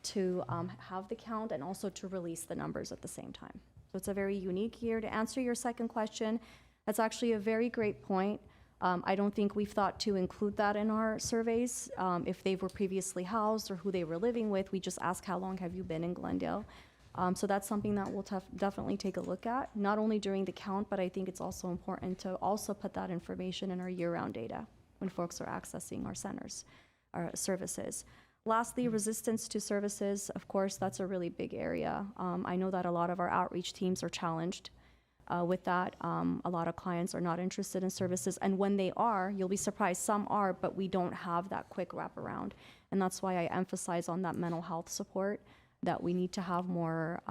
to have the count and also to release the numbers at the same time. So it's a very unique year. To answer your second question, that's actually a very great point. I don't think we've thought to include that in our surveys. If they were previously housed or who they were living with, we just ask, how long have you been in Glendale? So that's something that we'll definitely take a look at, not only during the count, but I think it's also important to also put that information in our year-round data when folks are accessing our centers, our services. Lastly, resistance to services, of course, that's a really big area. I know that a lot of our outreach teams are challenged with that. A lot of clients are not interested in services, and when they are, you'll be surprised, some are, but we don't have that quick wraparound. And that's why I emphasize on that mental health support, that we need to have more,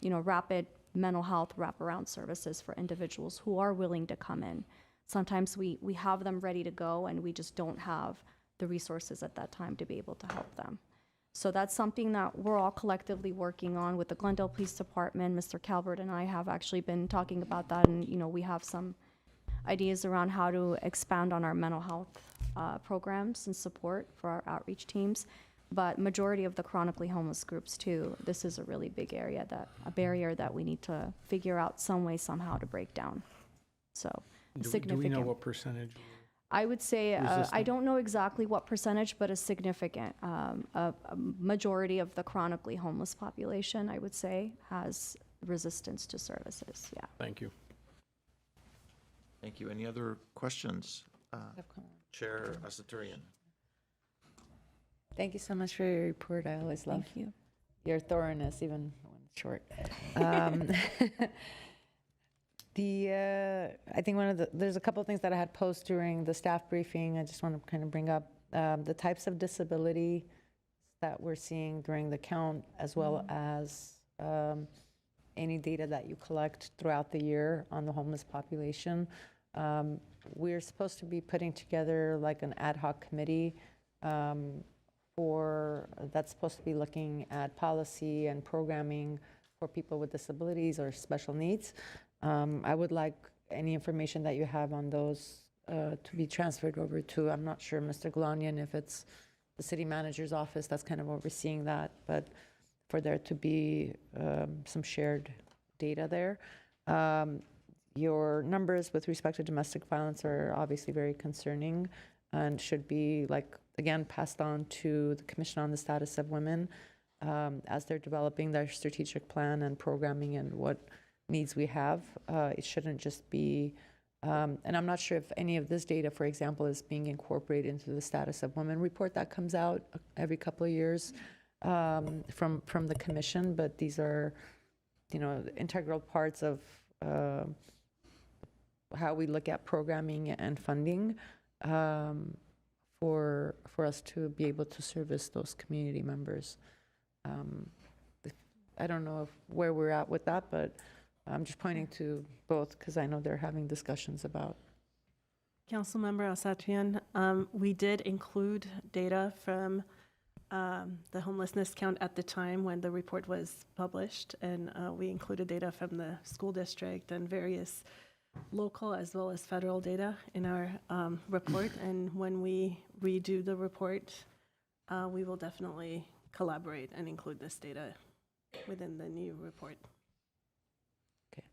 rapid mental health wraparound services for individuals who are willing to come in. Sometimes we have them ready to go, and we just don't have the resources at that time to be able to help them. So that's something that we're all collectively working on with the Glendale Police Department. Mr. Calvert and I have actually been talking about that, and we have some ideas around how to expand on our mental health programs and support for our outreach teams. But majority of the chronically homeless groups too, this is a really big area, a barrier that we need to figure out some way somehow to break down. So significant. Do we know what percentage? I would say, I don't know exactly what percentage, but a significant, a majority of the chronically homeless population, I would say, has resistance to services, yeah. Thank you. Thank you. Any other questions? Chair Asaturian. Thank you so much for your report. I always love Thank you. your thoroughness, even when it's short. I think there's a couple of things that I had posed during the staff briefing. I just want to kind of bring up the types of disability that we're seeing during the count, as well as any data that you collect throughout the year on the homeless population. We're supposed to be putting together like an ad hoc committee that's supposed to be looking at policy and programming for people with disabilities or special needs. I would like any information that you have on those to be transferred over to, I'm not sure, Mr. Glanian, if it's the city manager's office that's kind of overseeing that, but for there to be some shared data there. Your numbers with respect to domestic violence are obviously very concerning and should be, again, passed on to the Commission on the Status of Women as they're developing their strategic plan and programming and what needs we have. It shouldn't just be, and I'm not sure if any of this data, for example, is being incorporated into the Status of Women report that comes out every couple of years from the Commission, but these are, integral parts of how we look at programming and funding for us to be able to service those community members. I don't know where we're at with that, but I'm just pointing to both because I know they're having discussions about. Councilmember Alsatrian, we did include data from the homelessness count at the time when the report was published, and we included data from the school district and various local as well as federal data in our report. And when we redo the report, we will definitely collaborate and include this data within the new report. Okay.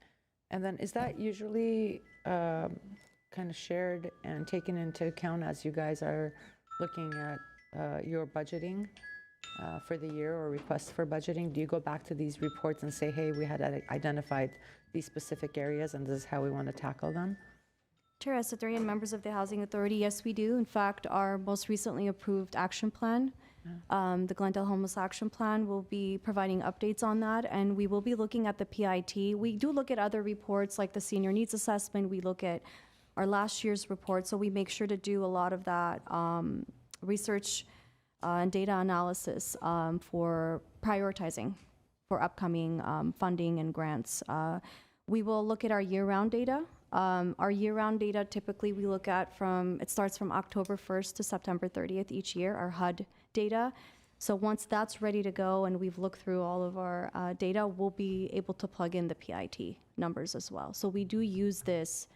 And then is that usually kind of shared and taken into account as you guys are looking at your budgeting for the year or requests for budgeting? Do you go back to these reports and say, hey, we had identified these specific areas and this is how we want to tackle them? Chair Asaturian, members of the Housing Authority, yes, we do. In fact, our most recently approved action plan, the Glendale Homeless Action Plan, will be providing updates on that, and we will be looking at the PIT. We do look at other reports like the Senior Needs Assessment. We look at our last year's report, so we make sure to do a lot of that research and data analysis for prioritizing for upcoming funding and grants. We will look at our year-round data. Our year-round data, typically we look at it starts from October 1st to September 30th each year, our HUD data. So once that's ready to go and we've looked through all of our data, we'll be able to plug in the PIT numbers as well. So we do use this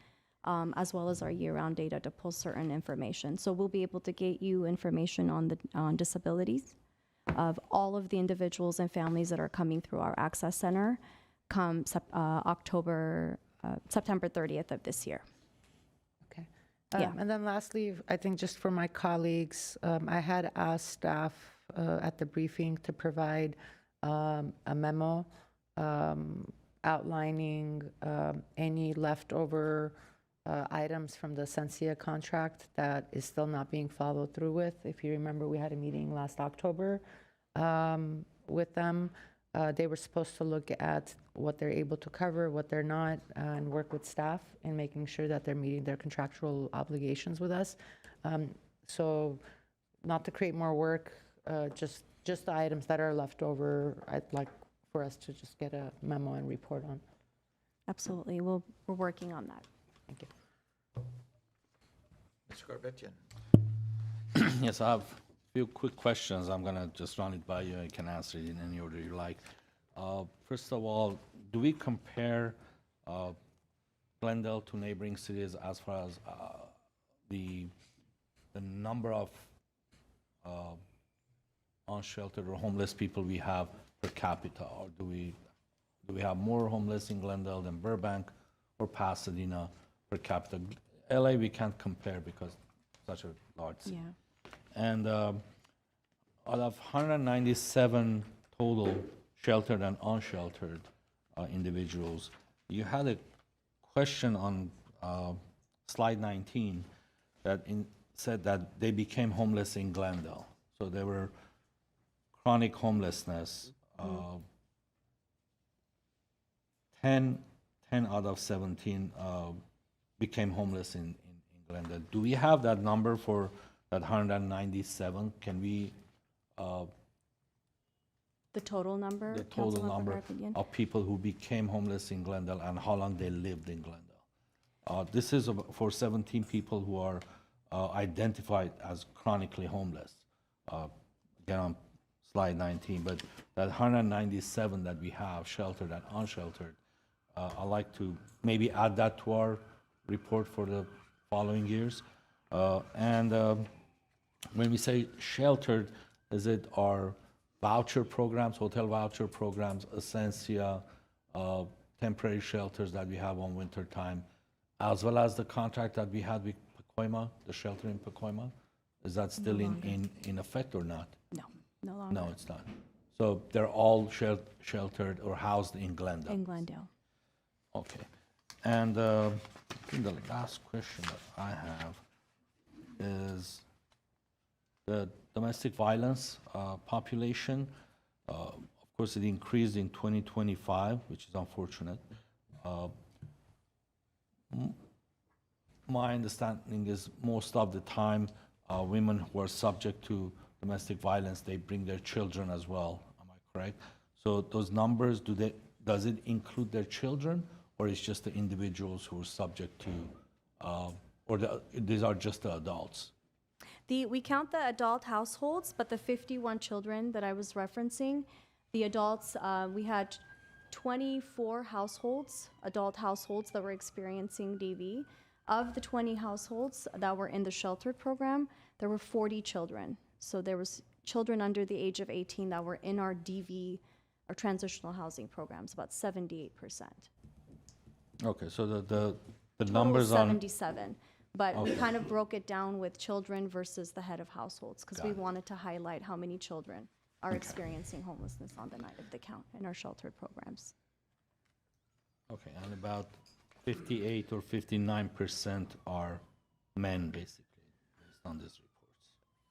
as well as our year-round data to pull certain information. So we'll be able to get you information on disabilities of all of the individuals and families that are coming through our access center come September 30th of this year. Okay. Yeah. And then lastly, I think just for my colleagues, I had asked staff at the briefing to provide a memo outlining any leftover items from the Sensia contract that is still not being followed through with. If you remember, we had a meeting last October with them. They were supposed to look at what they're able to cover, what they're not, and work with staff in making sure that they're meeting their contractual obligations with us. So not to create more work, just the items that are left over, I'd like for us to just get a memo and report on. Absolutely. We're working on that. Thank you. Mr. Garbettian. Yes, I have a few quick questions. I'm going to just run it by you. You can answer it in any order you like. First of all, do we compare Glendale to neighboring cities as far as the number of unsheltered or homeless people we have per capita? Or do we have more homeless in Glendale than Burbank or Pasadena per capita? LA we can't compare because it's such a large city. Yeah. And out of 197 total sheltered and unsheltered individuals, you had a question on slide 19 that said that they became homeless in Glendale. So they were chronic homelessness. 10 out of 17 became homeless in Glendale. Do we have that number for that 197? Can we, The total number? the total Councilmember number Garabedian? of people who became homeless in Glendale and how long they lived in Glendale? This is for 17 people who are identified as chronically homeless. Again, on slide 19, but that 197 that we have, sheltered and unsheltered, I'd like to maybe add that to our report for the following years. When we say sheltered, is it our voucher programs, hotel voucher programs, Essentia, temporary shelters that we have on winter time, as well as the contract that we had with Pacoima, the shelter in Pacoima? Is that still in effect or not? No, no longer. No, it's not. So they're all sheltered or housed in Glendale? In Glendale. Okay. And I think the last question that I have is the domestic violence population. Of course, it increased in 2025, which is unfortunate. My understanding is most of the time, women who are subject to domestic violence, they bring their children as well. Am I correct? So those numbers, does it include their children, or it's just the individuals who are subject to, these are just the adults? We count the adult households, but the 51 children that I was referencing, the adults, we had 24 households, adult households that were experiencing DV. Of the 20 households that were in the sheltered program, there were 40 children. So there was children under the age of 18 that were in our DV, our transitional housing programs, about 78%. Okay, so the Total numbers on... 77. But we Okay. kind of broke it down with children versus the head of households, because we Got it. wanted to highlight how many children are experiencing homelessness on the night of the count in our sheltered programs. Okay, and about 58 or 59% are men, basically, based on these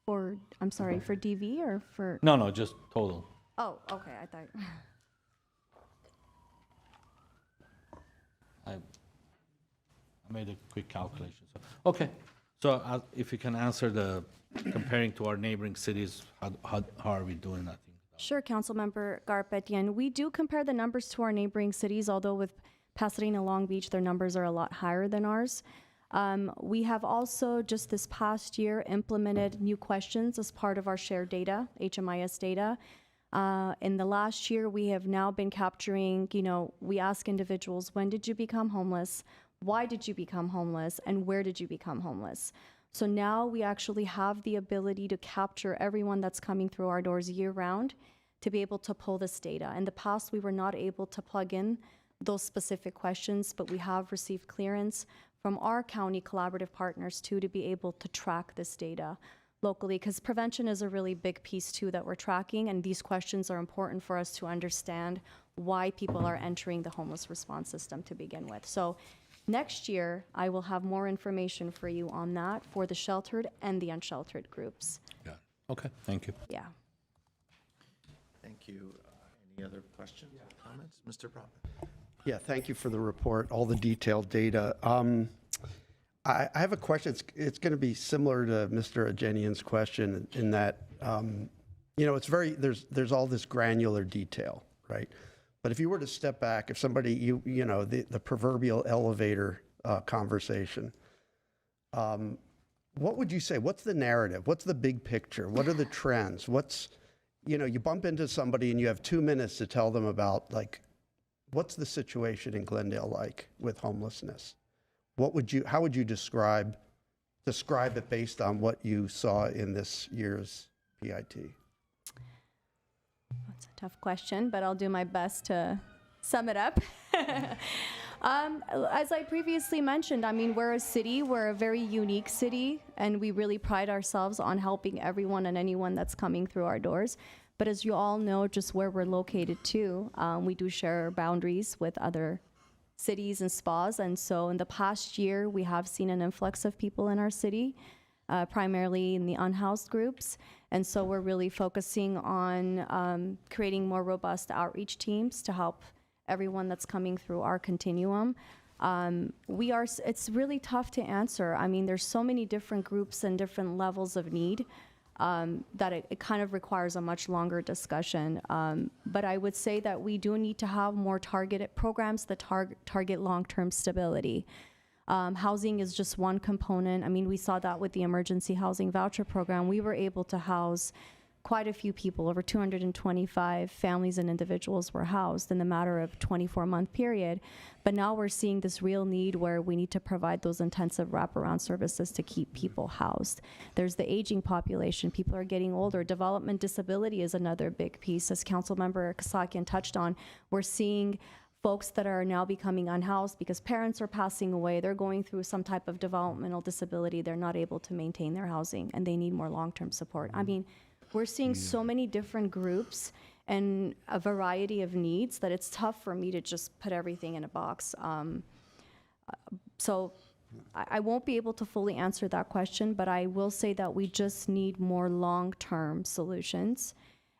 reports. I'm sorry, for DV or for? No, just total. Oh, okay, I thought. I made a quick calculation. So, okay, so if you can answer the comparing to our neighboring cities, how are we doing? I think. Sure, Councilmember Garpetian. We do compare the numbers to our neighboring cities, although with Pasadena, Long Beach, their numbers are a lot higher than ours. We have also, just this past year, implemented new questions as part of our shared data, HMIS data. In the last year, we have now been capturing, we ask individuals, when did you become homeless? Why did you become homeless? And where did you become homeless? So now we actually have the ability to capture everyone that's coming through our doors year-round to be able to pull this data. In the past, we were not able to plug in those specific questions, but we have received clearance from our county collaborative partners too to be able to track this data locally, because prevention is a really big piece too that we're tracking, and these questions are important for us to understand why people are entering the homeless response system to begin with. So next year, I will have more information for you on that for the sheltered and the unsheltered groups. Yeah. Okay, thank you. Yeah. Thank you. Any other questions or comments? Mr. Brotman? Yeah, thank you for the report, all the detailed data. I have a question. It's going to be similar to Mr. Ajenian's question in that, it's there's all this granular detail, right? But if you were to step back, if somebody, the proverbial elevator conversation, what would you say? What's the narrative? What's the big picture? What are the trends? You bump into somebody and you have 2 minutes to tell them about, what's the situation in Glendale like with homelessness? How would you describe it based on what you saw in this year's PIT? That's a tough question, but I'll do my best to sum it up. As I previously mentioned, we're a very unique city, and we really pride ourselves on helping everyone and anyone that's coming through our doors. But as you all know, just where we're located too, we do share boundaries with other cities and spas. And so in the past year, we have seen an influx of people in our city, primarily in the unhoused groups. And so we're really focusing on creating more robust outreach teams to help everyone that's coming through our continuum. It's really tough to answer. There's so many different groups and different levels of need that it kind of requires a much longer discussion. But I would say that we do need to have more targeted programs that target long-term stability. Housing is just one component. We saw that with the emergency housing voucher program. We were able to house quite a few people. Over 225 families and individuals were housed in the matter of 24-month period. But now we're seeing this real need where we need to provide those intensive wraparound services to keep people housed. There's the aging population. People are getting older. Development disability is another big piece. As Councilmember Kasakian touched on, we're seeing folks that are now becoming unhoused because parents are passing away. They're going through some type of developmental disability. They're not able to maintain their housing, and they need more long-term support. We're seeing so many different groups and a variety of needs that it's tough for me to just put everything in a box. So I won't be able to fully answer that question, but I will say that we just need more long-term solutions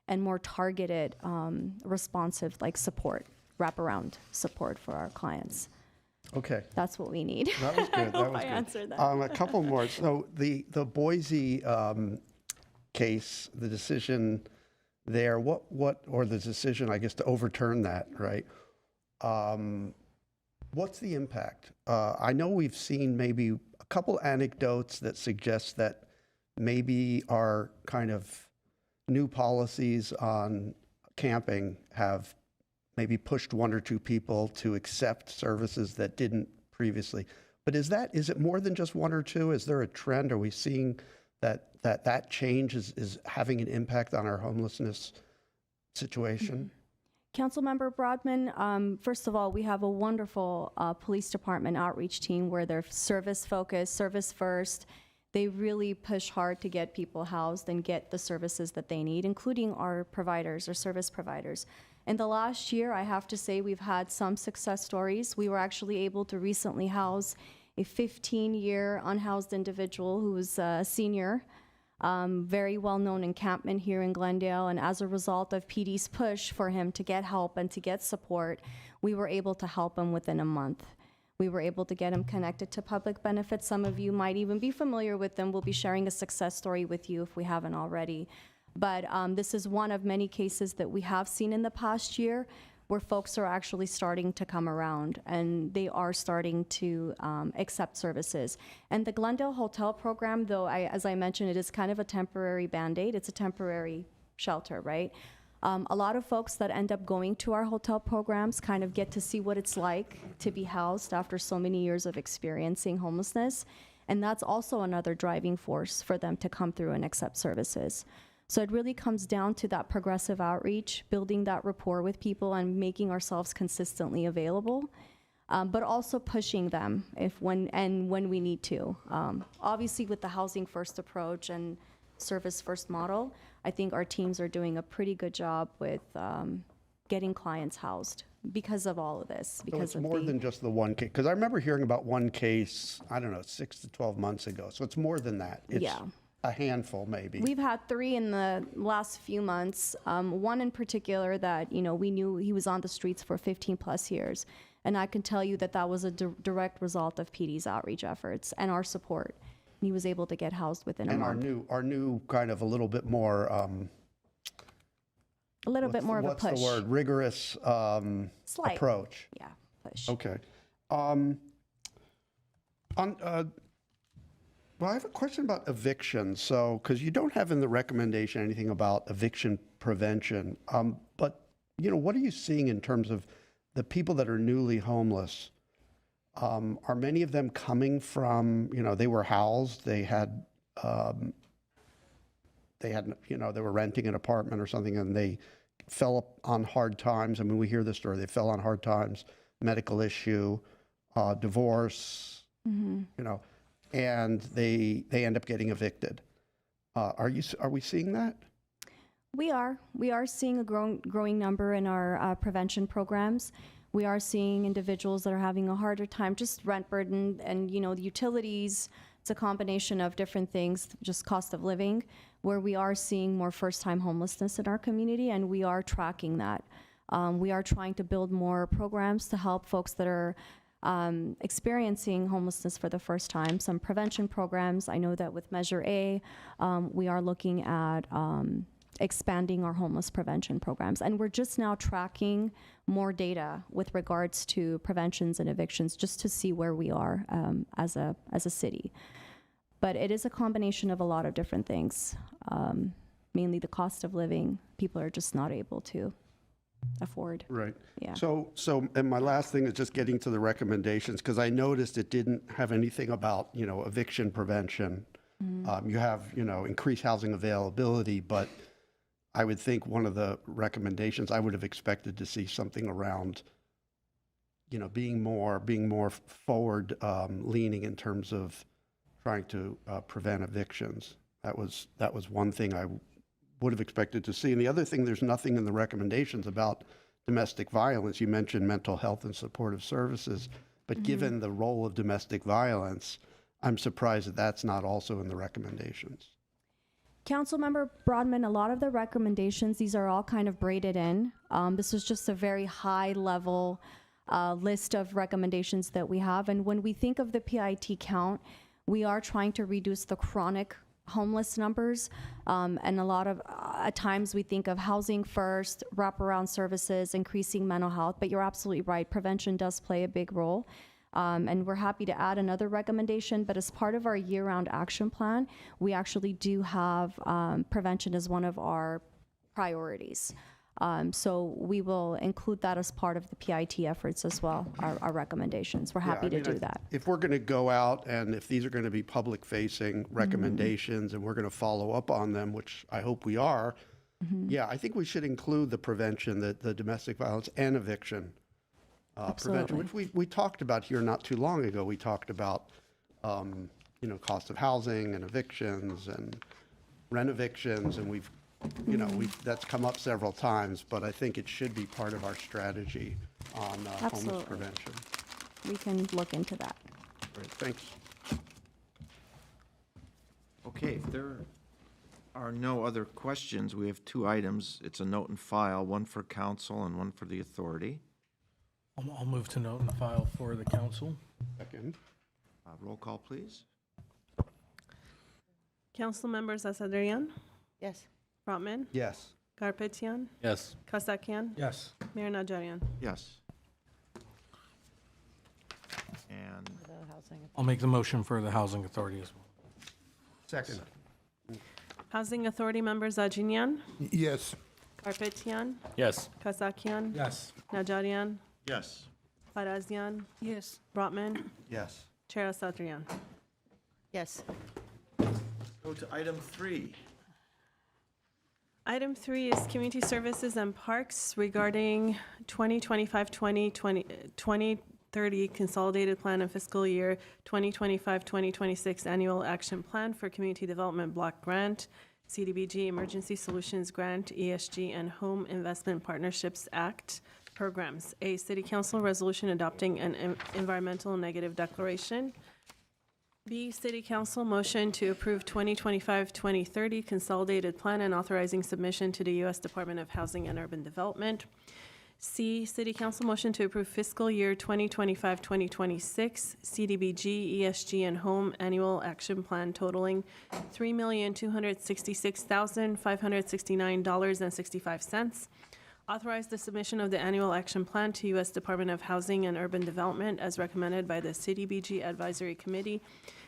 and more targeted, responsive, support, wraparound support for our clients. Okay. That's what we need. That was good. I hope I answered that. A couple more. So the Boise case, the decision there, or the decision, I guess, to overturn that, right? What's the impact? I know we've seen maybe a couple anecdotes that suggest that maybe our kind of new policies on camping have maybe pushed 1 or 2 people to accept services that didn't previously. But is it more than just 1 or 2? Is there a trend? Are we seeing that change is having an impact on our homelessness situation? Councilmember Broadman, first of all, we have a wonderful police department outreach team where they're service focused, service first. They really push hard to get people housed and get the services that they need, including our providers, our service providers. In the last year, I have to say we've had some success stories. We were actually able to recently house a 15-year unhoused individual who was a senior, very well-known encampment here in Glendale. And as a result of PD's push for him to get help and to get support, we were able to help him within a month. We were able to get him connected to public benefits. Some of you might even be familiar with them. We'll be sharing a success story with you if we haven't already. But this is one of many cases that we have seen in the past year where folks are actually starting to come around and they are starting to accept services. And the Glendale Hotel program, though, as I mentioned, it is kind of a temporary Band-Aid. It's a temporary shelter, right? A lot of folks that end up going to our hotel programs kind of get to see what it's like to be housed after so many years of experiencing homelessness. And that's also another driving force for them to come through and accept services. So it really comes down to that progressive outreach, building that rapport with people and making ourselves consistently available, but also pushing them when we need to. Obviously with the housing first approach and service first model, I think our teams are doing a pretty good job with getting clients housed because of all of this. So it's more than just the one case, because I remember hearing about one case, I don't know, 6 to 12 months ago. So it's more than that. It's a handful, maybe. We've had 3 in the last few months. One in particular that, we knew he was on the streets for 15 plus years. And I can tell you that that was a direct result of PD's outreach efforts and our support. And he was able to get housed within a month. And our new kind of a little bit more, a little bit more of a push. What's the word? Rigorous Slight. Approach. Yeah, push. Okay. Well, I have a question about eviction. So, because you don't have in the recommendation anything about eviction prevention, but what are you seeing in terms of the people that are newly homeless? Are many of them coming from, they were housed, they were renting an apartment or something, and they fell on hard times. I mean, we hear this story. They fell on hard times, medical issue, divorce, and they end up getting evicted. Are we seeing that? We are seeing a growing number in our prevention programs. We are seeing individuals that are having a harder time, just rent burden and, the utilities. It's a combination of different things, just cost of living, where we are seeing more first-time homelessness in our community, and we are tracking that. We are trying to build more programs to help folks that are experiencing homelessness for the first time, some prevention programs. I know that with Measure A, we are looking at expanding our homeless prevention programs. And we're just now tracking more data with regards to preventions and evictions just to see where we are as a city. But it is a combination of a lot of different things, mainly the cost of living. People are just not able to afford. Right. Yeah. So, and my last thing is just getting to the recommendations, because I noticed it didn't have anything about, eviction prevention. You have, increased housing availability, but I would think one of the recommendations, I would have expected to see something around, being more forward leaning in terms of trying to prevent evictions. That was one thing I would have expected to see. And the other thing, there's nothing in the recommendations about domestic violence. You mentioned mental health and supportive services, but given the role of domestic violence, I'm surprised that that's not also in the recommendations. Councilmember Broadman, a lot of the recommendations, these are all kind of braided in. This is just a very high level list of recommendations that we have. And when we think of the PIT count, we are trying to reduce the chronic homeless numbers. And a lot of, at times we think of housing first, wraparound services, increasing mental health, but you're absolutely right. Prevention does play a big role. And we're happy to add another recommendation, but as part of our year-round action plan, we actually do have prevention as one of our priorities. So we will include that as part of the PIT efforts as well, our recommendations. We're happy to do that. If we're going to go out and if these are going to be public-facing recommendations and we're going to follow up on them, which I hope we are, yeah, I think we should include the prevention, the domestic violence and eviction prevention, which we talked about here not too long ago. We talked about, cost of housing and evictions and rent evictions, and that's come up several times, but I think it should be part of our strategy on homeless prevention. We can look into that. Great, thanks. Okay, if there are no other questions, we have 2 items. It's a note and file, one for council and one for the authority. I'll move to note and file for the council. Second. Roll call, please. Council members Asadrian, Yes. Brotman, Yes. Garpetian, Yes. Kasakian, Yes. Mayor Najarian. Yes. And The housing. I'll make the motion for the Housing Authority as well. Second. Housing Authority members Ajinian, Yes. Garpetian, Yes. Kasakian, Yes. Najarian, yes. Parazian, Yes. Brotman, Yes. Chair Asatryan. Yes. Go to item 3. Item 3 is Community Services and Parks regarding 2025-2030 Consolidated Plan and Fiscal Year 2025-2026 Annual Action Plan for Community Development Block Grant, CDBG Emergency Solutions Grant, ESG, and Home Investment Partnerships Act programs. A City Council resolution adopting an environmental negative declaration. B, City Council motion to approve 2025-2030 Consolidated Plan and authorizing submission to the U.S. Department of Housing and Urban Development. C, City Council motion to approve fiscal year 2025-2026 CDBG, ESG, and Home Annual Action Plan totaling $3,266,569.65. Authorize the submission of the annual action plan to U.S. Department of Housing and Urban Development as recommended by the CDBG Advisory Committee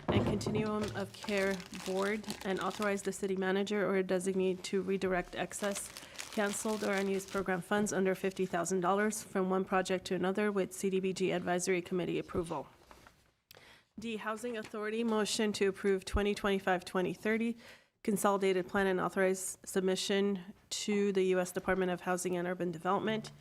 and Continuum of Care Board, and authorize the city manager or designee to redirect excess, canceled, or unused program funds under $50,000 from one project to another with CDBG Advisory Committee approval. D, Housing Authority motion to approve 2025-2030 Consolidated Plan and authorize submission to the U.S. Department of Housing and Urban Development.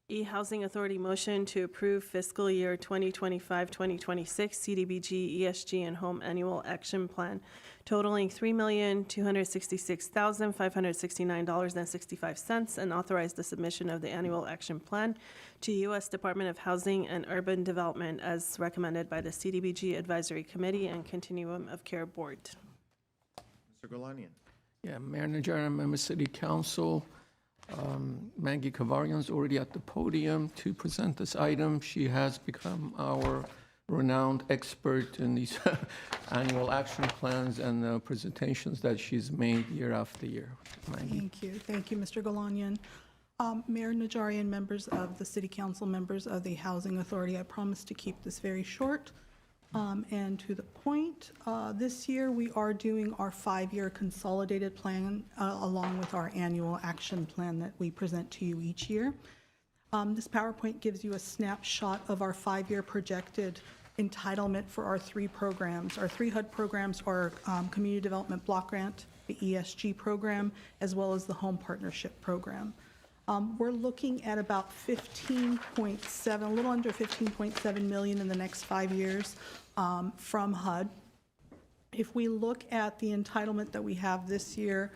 E, Housing Authority motion to approve fiscal year 2025-2026 CDBG, ESG, and Home Annual Action Plan totaling $3,266,569.65 and authorize the submission of the annual action plan to U.S. Department of Housing and Urban Development as recommended by the CDBG Advisory Committee and Continuum of Care Board. Mr. Golanian. Yeah, Mayor Najarian, member City Council. Maggie Kavarian's already at the podium to present this item. She has become our renowned expert in these annual action plans and the presentations that she's made year after year. Maggie. Thank you. Thank you, Mr. Golanian. Mayor Najarian, members of the City Council, members of the Housing Authority, I promise to keep this very short and to the point. This year, we are doing our 5-year consolidated plan along with our annual action plan that we present to you each year. This PowerPoint gives you a snapshot of our 5-year projected entitlement for our 3 programs. Our 3 HUD programs are Community Development Block Grant, the ESG program, as well as the Home Partnership Program. We're looking at about 15.7, a little under 15.7 million in the next 5 years from HUD. If we look at the entitlement that we have this year,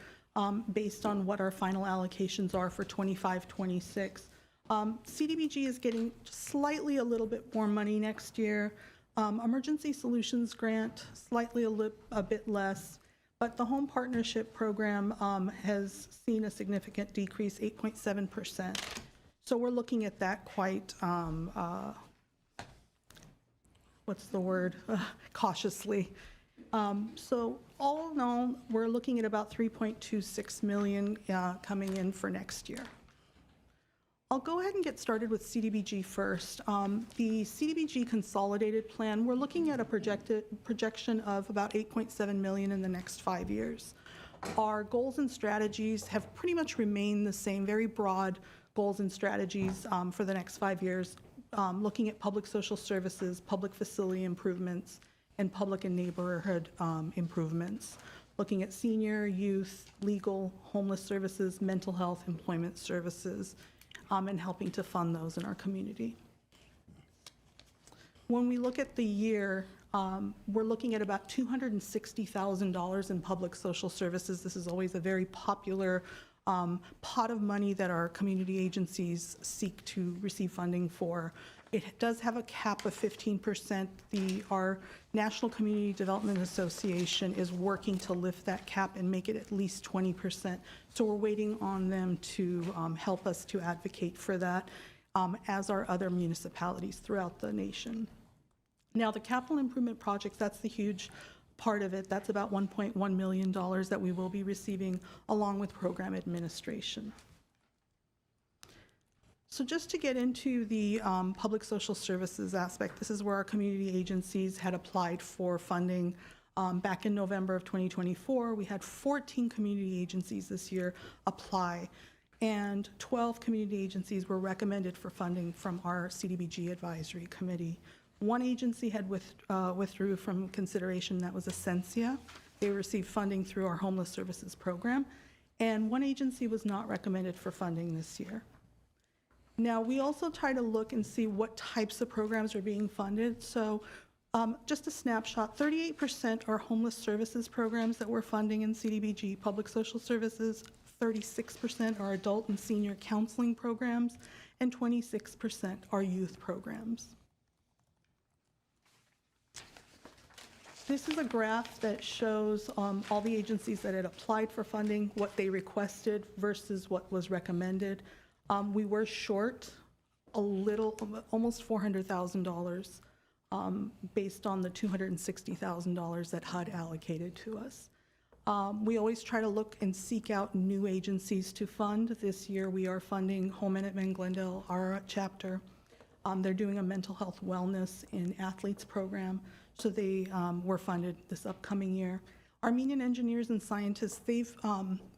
based on what our final allocations are for 25-26, CDBG is getting slightly a little bit more money next year. Emergency Solutions Grant, slightly a bit less. But the Home Partnership Program has seen a significant decrease, 8.7%. So we're looking at that quite, what's the word, cautiously. So all in all, we're looking at about 3.26 million coming in for next year. I'll go ahead and get started with CDBG first. The CDBG Consolidated Plan, we're looking at a projection of about 8.7 million in the next 5 years. Our goals and strategies have pretty much remained the same, very broad goals and strategies for the next 5 years, looking at public social services, public facility improvements, and public and neighborhood improvements, looking at senior, youth, legal, homeless services, mental health, employment services, and helping to fund those in our community. When we look at the year, we're looking at about $260,000 in public social services. This is always a very popular pot of money that our community agencies seek to receive funding for. It does have a cap of 15%. Our National Community Development Association is working to lift that cap and make it at least 20%. So we're waiting on them to help us to advocate for that, as are other municipalities throughout the nation. Now, the capital improvement projects, that's the huge part of it. That's about $1.1 million that we will be receiving along with program administration. So just to get into the public social services aspect, this is where our community agencies had applied for funding back in November of 2024. We had 14 community agencies this year apply, and 12 community agencies were recommended for funding from our CDBG Advisory Committee. One agency had withdrew from consideration, that was Essentia. They received funding through our Homeless Services Program, and one agency was not recommended for funding this year. Now, we also try to look and see what types of programs are being funded. So just a snapshot, 38% are homeless services programs that we're funding in CDBG, public social services, 36% are adult and senior counseling programs, and 26% are youth programs. This is a graph that shows all the agencies that had applied for funding, what they requested versus what was recommended. We were short a little, almost $400,000 based on the $260,000 that HUD allocated to us. We always try to look and seek out new agencies to fund. This year we are funding Home Minutemen Glendale, our chapter. They're doing a mental health wellness in athletes program, so they were funded this upcoming year. Armenian Engineers and Scientists, they've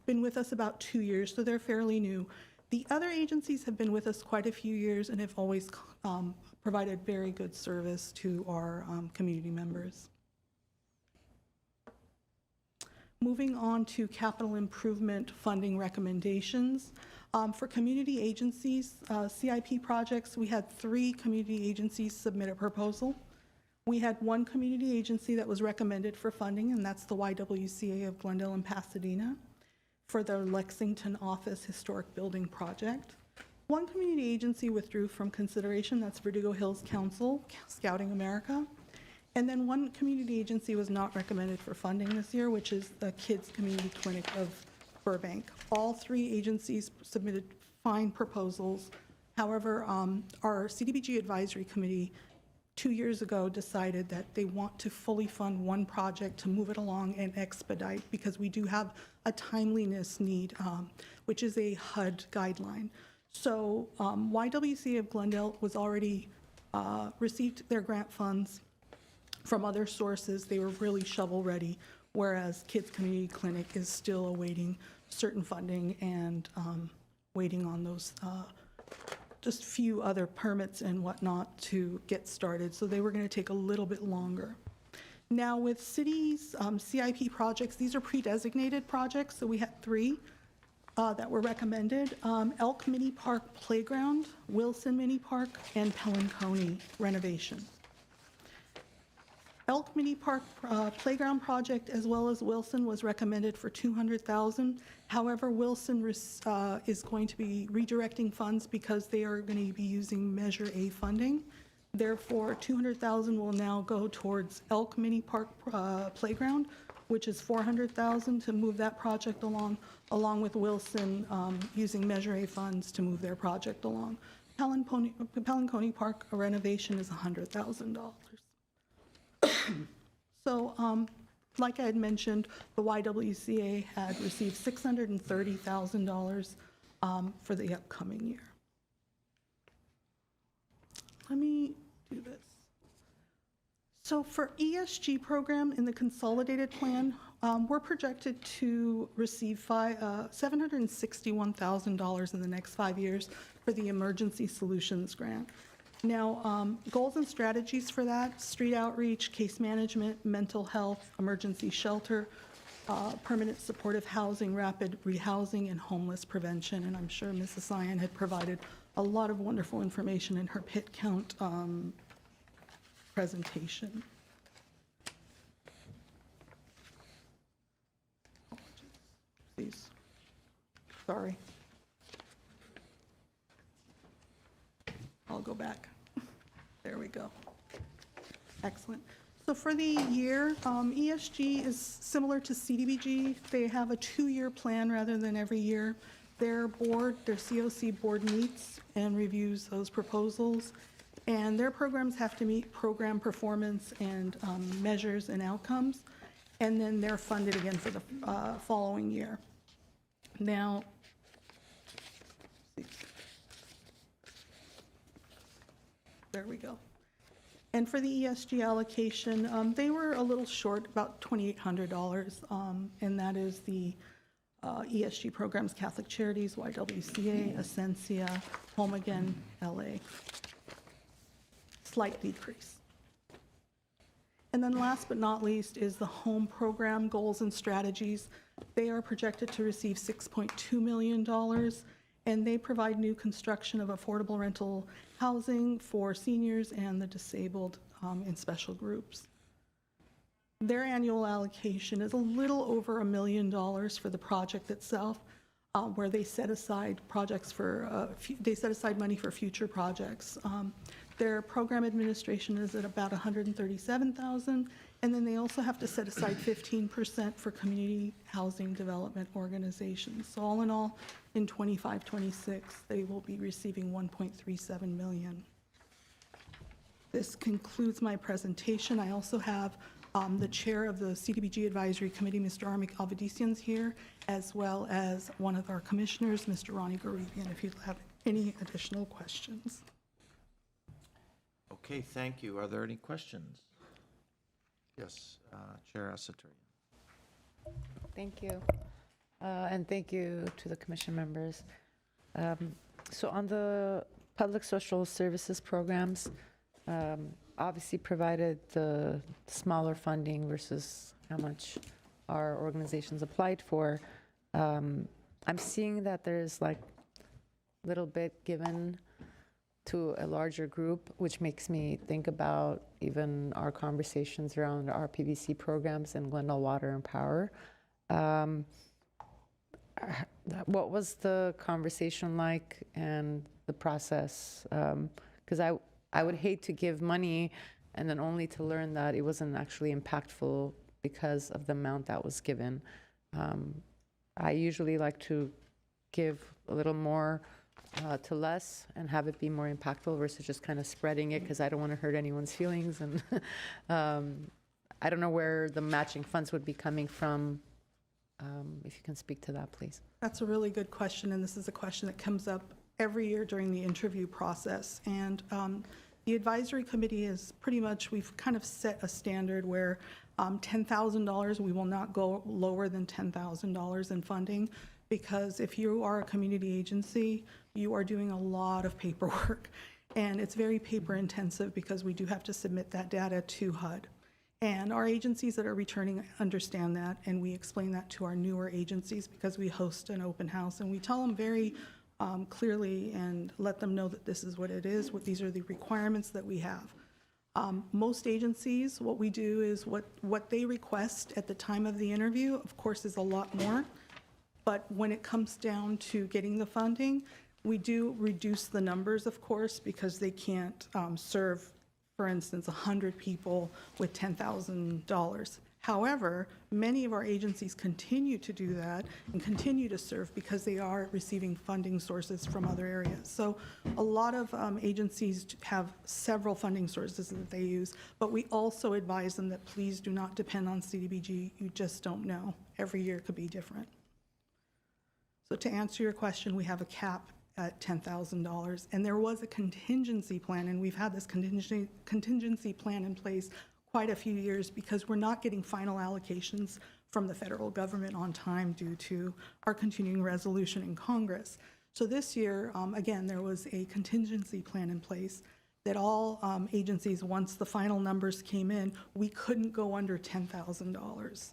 been with us about 2 years, so they're fairly new. The other agencies have been with us quite a few years and have always provided very good service to our community members. Moving on to capital improvement funding recommendations. For community agencies, CIP projects, we had 3 community agencies submit a proposal. We had 1 community agency that was recommended for funding, and that's the YWCA of Glendale and Pasadena, for their Lexington office historic building project. 1 community agency withdrew from consideration, that's Verdugo Hills Council, Scouting America. And then 1 community agency was not recommended for funding this year, which is the Kids Community Clinic of Burbank. All 3 agencies submitted fine proposals. However, our CDBG Advisory Committee 2 years ago decided that they want to fully fund 1 project to move it along and expedite, because we do have a timeliness need, which is a HUD guideline. So YWCA of Glendale was already received their grant funds from other sources. They were really shovel ready, whereas Kids Community Clinic is still awaiting certain funding and waiting on those just few other permits and whatnot to get started. So they were going to take a little bit longer. Now with cities, CIP projects, these are pre-designated projects. So we had 3 that were recommended. Elk Mini Park Playground, Wilson Mini Park, and Pelanconey renovation. Elk Mini Park Playground project, as well as Wilson, was recommended for $200,000. However, Wilson is going to be redirecting funds because they are going to be using Measure A funding. Therefore, $200,000 will now go towards Elk Mini Park Playground, which is $400,000 to move that project along with Wilson using Measure A funds to move their project along. Pelanconey Park renovation is $100,000. So, like I had mentioned, the YWCA had received $630,000 for the upcoming year. Let me do this. So for ESG program in the Consolidated plan, we're projected to receive $761,000 in the next 5 years for the Emergency Solutions Grant. Now, goals and strategies for that: street outreach, case management, mental health, emergency shelter, permanent supportive housing, rapid rehousing, and homeless prevention. And I'm sure Mrs. Cyan had provided a lot of wonderful information in her pit count presentation. Please. Sorry. I'll go back. There we go. Excellent. So for the year, ESG is similar to CDBG. They have a 2-year plan rather than every year. Their board, their COC board meets and reviews those proposals, and their programs have to meet program performance and measures and outcomes, and then they're funded again for the following year. Now, there we go. And for the ESG allocation, they were a little short, about $2,800, and that is the ESG programs, Catholic Charities, YWCA, Ascensia, Home Again, LA. Slight decrease. And then last but not least is the home program goals and strategies. They are projected to receive $6.2 million, and they provide new construction of affordable rental housing for seniors and the disabled in special groups. Their annual allocation is a little over $1 million for the project itself, where they set aside projects for, they set aside money for future projects. Their program administration is at about $137,000, and then they also have to set aside 15% for community housing development organizations. So all in all, in 25-26, they will be receiving $1.37 million. This concludes my presentation. I also have the chair of the CDBG Advisory Committee, Mr. Armik Alvedisians, here, as well as one of our commissioners, Mr. Ronnie Garibian, if you have any additional questions. Okay, thank you. Are there any questions? Yes, Chair Asaturian. Thank you. And thank you to the commission members. So on the public social services programs, obviously provided the smaller funding versus how much our organizations applied for. I'm seeing that there's like a little bit given to a larger group, which makes me think about even our conversations around our PVC programs in Glendale Water and Power. What was the conversation like and the process? Because I would hate to give money and then only to learn that it wasn't actually impactful because of the amount that was given. I usually like to give a little more to less and have it be more impactful versus just kind of spreading it, because I don't want to hurt anyone's feelings. And I don't know where the matching funds would be coming from. If you can speak to that, please. That's a really good question, and this is a question that comes up every year during the interview process. And the advisory committee is pretty much, we've kind of set a standard where $10,000, we will not go lower than $10,000 in funding, because if you are a community agency, you are doing a lot of paperwork, and it's very paper intensive because we do have to submit that data to HUD. And our agencies that are returning understand that, and we explain that to our newer agencies because we host an open house, and we tell them very clearly and let them know that this is what it is, what these are the requirements that we have. Most agencies, what we do is what they request at the time of the interview, of course, is a lot more. But when it comes down to getting the funding, we do reduce the numbers, of course, because they can't serve, for instance, 100 people with $10,000. However, many of our agencies continue to do that and continue to serve because they are receiving funding sources from other areas. So a lot of agencies have several funding sources that they use, but we also advise them that please do not depend on CDBG. You just don't know. Every year could be different. So to answer your question, we have a cap at $10,000, and there was a contingency plan, and we've had this contingency plan in place quite a few years because we're not getting final allocations from the federal government on time due to our continuing resolution in Congress. So this year, again, there was a contingency plan in place that all agencies, once the final numbers came in, we couldn't go under $10,000.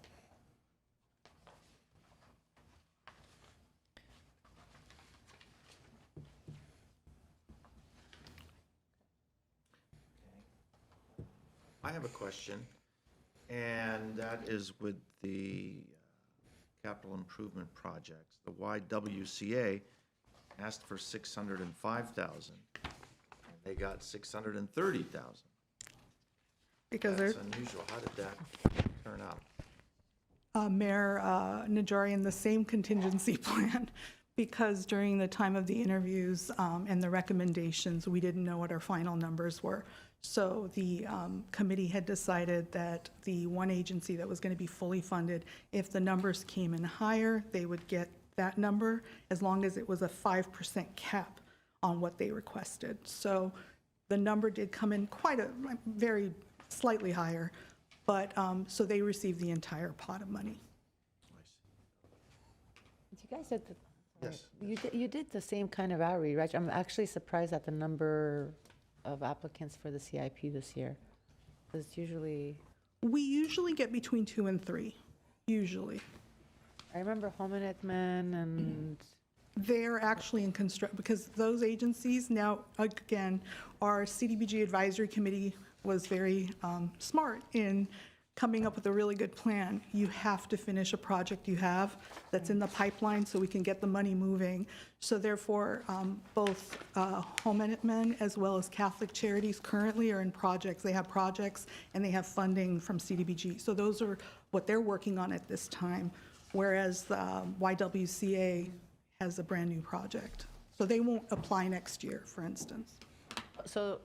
I have a question, and that is with the capital improvement projects. The YWCA asked for $605,000. They got $630,000. Because that's unusual. How did that turn out? Mayor Najarian, the same contingency plan, because during the time of the interviews and the recommendations, we didn't know what our final numbers were. So the committee had decided that the one agency that was going to be fully funded, if the numbers came in higher, they would get that number as long as it was a 5% cap on what they requested. So The number did come in very slightly higher, but, so they received the entire pot of money. You guys did, you did the same kind of outreach, right? I'm actually surprised at the number of applicants for the CIP this year. It's usually, We usually get between 2 and 3, usually. I remember Homelessness and They're actually in construct, because those agencies now, again, our CDBG Advisory Committee was very smart in coming up with a really good plan. You have to finish a project you have that's in the pipeline so we can get the money moving. So therefore, both Homelessness as well as Catholic Charities currently are in projects. They have projects and they have funding from CDBG. So those are what they're working on at this time, whereas the YWCA has a brand-new project. So they won't apply next year, for instance. so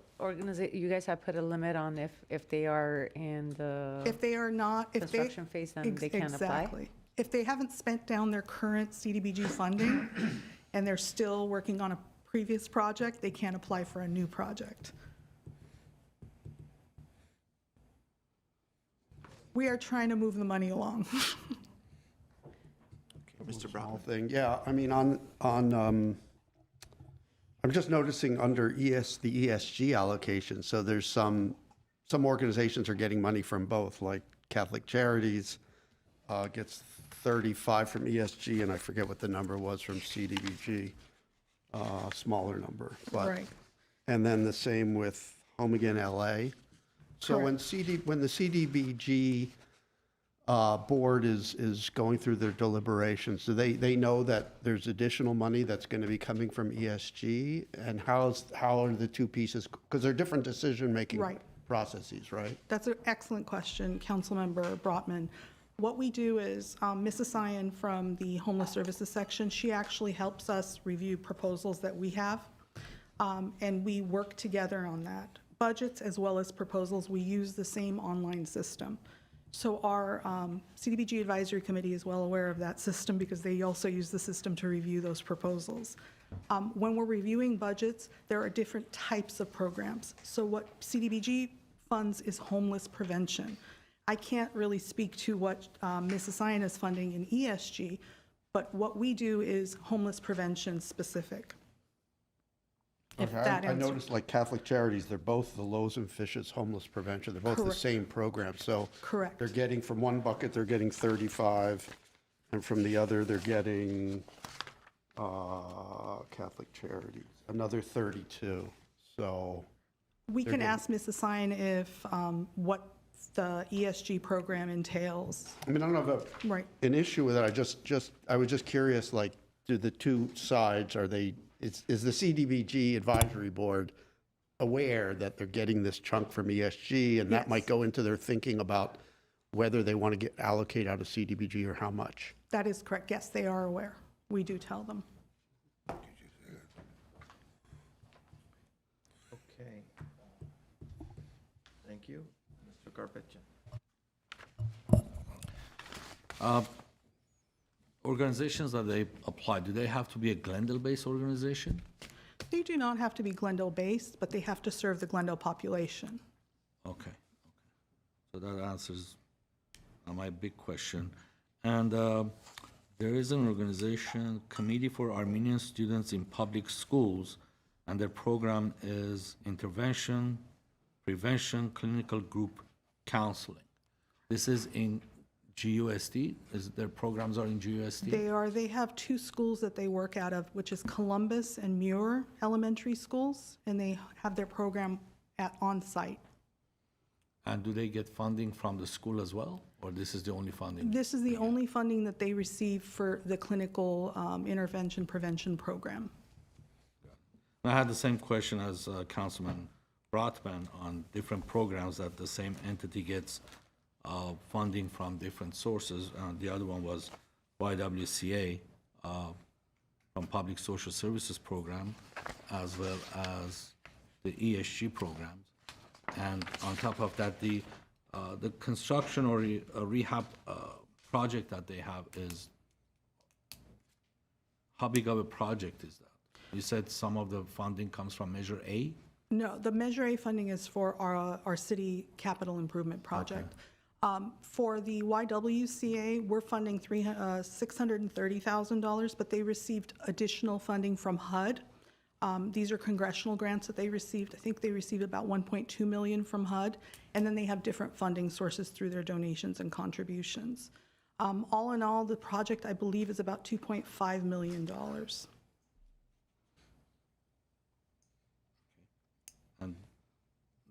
you guys have put a limit on if they are in the If they are not, if they. construction phase, then they can't apply? Exactly. If they haven't spent down their current CDBG funding and they're still working on a previous project, they can't apply for a new project. We are trying to move the money along. Mr. Small Brown. thing, yeah, I mean, I'm just noticing under the ESG allocation, so there's some organizations are getting money from both, like Catholic Charities gets 35 from ESG, and I forget what the number was from CDBG, smaller number, but. Right. And then the same with Home Again LA. So when the CDBG board is going through their deliberations, do they know that there's additional money that's going to be coming from ESG? And how are the two pieces, because they're different decision-making Right. processes, right? That's an excellent question, Councilmember Brotman. What we do is, Mrs. Sion from the Homeless Services section, she actually helps us review proposals that we have, and we work together on that. Budgets as well as proposals, we use the same online system. So our CDBG Advisory Committee is well aware of that system because they also use the system to review those proposals. When we're reviewing budgets, there are different types of programs. So what CDBG funds is homeless prevention. I can't really speak to what Mrs. Sion is funding in ESG, but what we do is homeless prevention specific. If Okay, that I answers. noticed like Catholic Charities, they're both the Loaves and Fishes Homeless Prevention. They're both the Correct. same program. So Correct. they're getting, from one bucket, they're getting 35, and from the other, they're getting Catholic Charities, another 32. So, We They're can getting- ask Mrs. Sion if, what the ESG program entails. I mean, I don't have Right. an issue with it. I was just curious, like, do the two sides, is the CDBG Advisory Board aware that they're getting this chunk from ESG, and that Yes. might go into their thinking about whether they want to allocate out of CDBG or how much? That is correct. Yes, they are aware. We do tell them. Okay. Thank you. Mr. Carpenter. Organizations that they apply, do they have to be a Glendale-based organization? They do not have to be Glendale-based, but they have to serve the Glendale population. Okay. So that answers my big question. And there is an organization, Committee for Armenian Students in Public Schools, and their program is Intervention, Prevention, Clinical Group Counseling. This is in GUSD? Their programs are in GUSD? They have two schools that they work out of, which is Columbus and Muir Elementary Schools, and they have their program on-site. And do they get funding from the school as well, or this is the only funding? This is the only funding that they receive for the clinical intervention prevention program. I had the same question as Councilman Brotman on different programs that the same entity gets funding from different sources. The other one was YWCA from Public Social Services Program, as well as the ESG programs. And on top of that, the construction or rehab project that they have is, how big of a project is that? You said some of the funding comes from Measure A? No, the Measure A funding is for our city capital improvement project. For the YWCA, we're funding $630,000, but they received additional funding from HUD. These are congressional grants that they received. I think they received about 1.2 million from HUD, and then they have different funding sources through their donations and contributions. All in all, the project, I believe, is about $2.5 million. And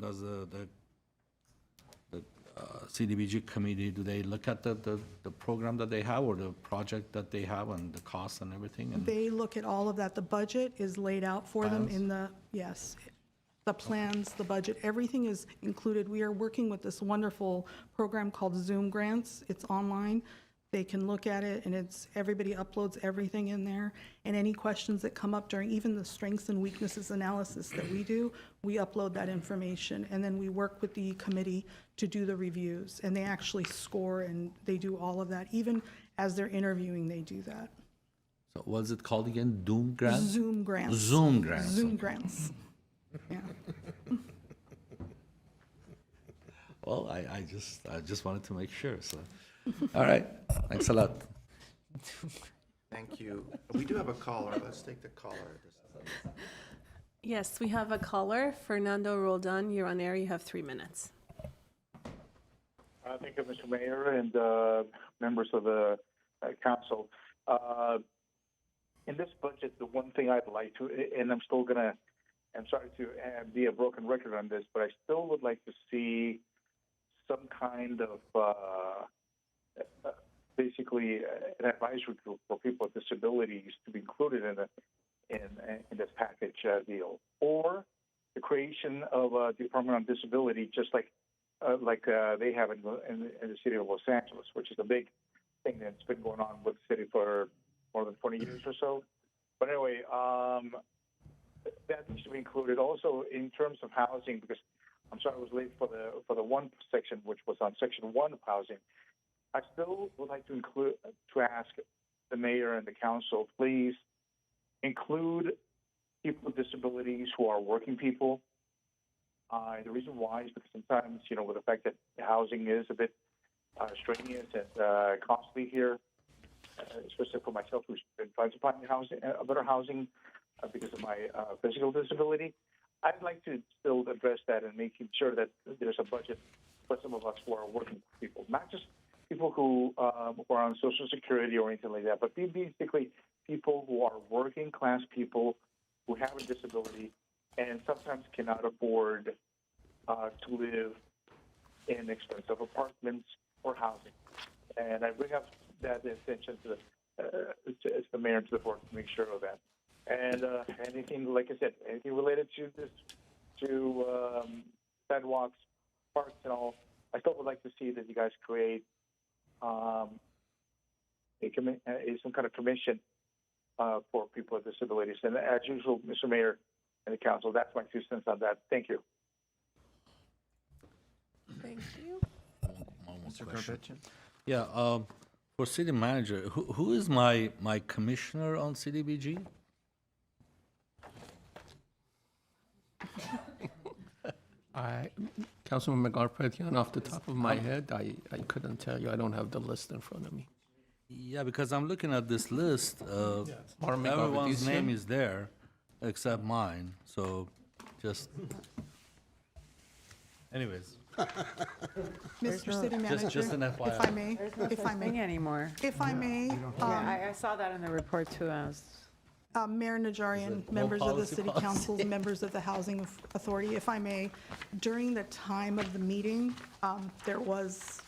does the CDBG committee, do they look at the program that they have or the project that they have and the costs and everything? And They look at all of that. The budget is laid out for them Plans? in the, yes, the plans, the budget, everything is included. We are working with this wonderful program called Zoom Grants. It's online. They can look at it, and everybody uploads everything in there. And any questions that come up during even the strengths and weaknesses analysis that we do, we upload that information. And then we work with the committee to do the reviews. And they actually score, and they do all of that. Even as they're interviewing, they do that. so what's it called again? Doom grant? Zoom Grants. Zoom grants. Zoom Grants. Yeah. Well, I just wanted to make sure, so. All right, thanks a lot. Thank you. We do have a caller. Let's take the caller. Yes, we have a caller, Fernando Roldan. You're on air. You have 3 minutes. Thank you, Mr. Mayor and members of the council. In this budget, the one thing I'd like to, and I'm sorry to be a broken record on this, but I still would like to see some kind of basically an advisory group for people with disabilities to be included in this package deal, or the creation of a Department on Disability, just like they have in the city of Los Angeles, which is a big thing that's been going on with the city for more than 20 years or so. But anyway, that needs to be included also in terms of housing, because I'm sorry I was late for the one section, which was on section 1 of housing. I still would like to ask the mayor and the council, please include people with disabilities who are working people. The reason why is because sometimes, with the fact that housing is a bit strenuous and costly here, especially for myself who's been trying to find better housing because of my physical disability, I'd like to still address that and making sure that there's a budget for some of us who are working people, not just people who are on Social Security or anything like that, but basically people who are working class people who have a disability and sometimes cannot afford to live in expensive apartments or housing. And I bring up that attention to the mayor and to the board to make sure of that. And anything, like I said, anything related to this, to sidewalks, parks, and all, I still would like to see that you guys create some kind of commission for people with disabilities. And as usual, Mr. Mayor and the council, that's my 2 cents on that. Thank you. Thank you. Mr. Garbettian? Yeah, for city manager, who is my commissioner on CDBG? Councilman Garpetian, off the top of my head, I couldn't tell you. I don't have the list in front of me. Yeah, because I'm looking at this list, Marmy everyone's Garbetian? name is there except mine, so just, anyways. Mr. City Manager, just an if FYI. I may, if I may, anymore. if I may, I saw that in the report too. Mayor Najarian, members of the City Council, members of the Housing Authority, if I may, during the time of the meeting, that was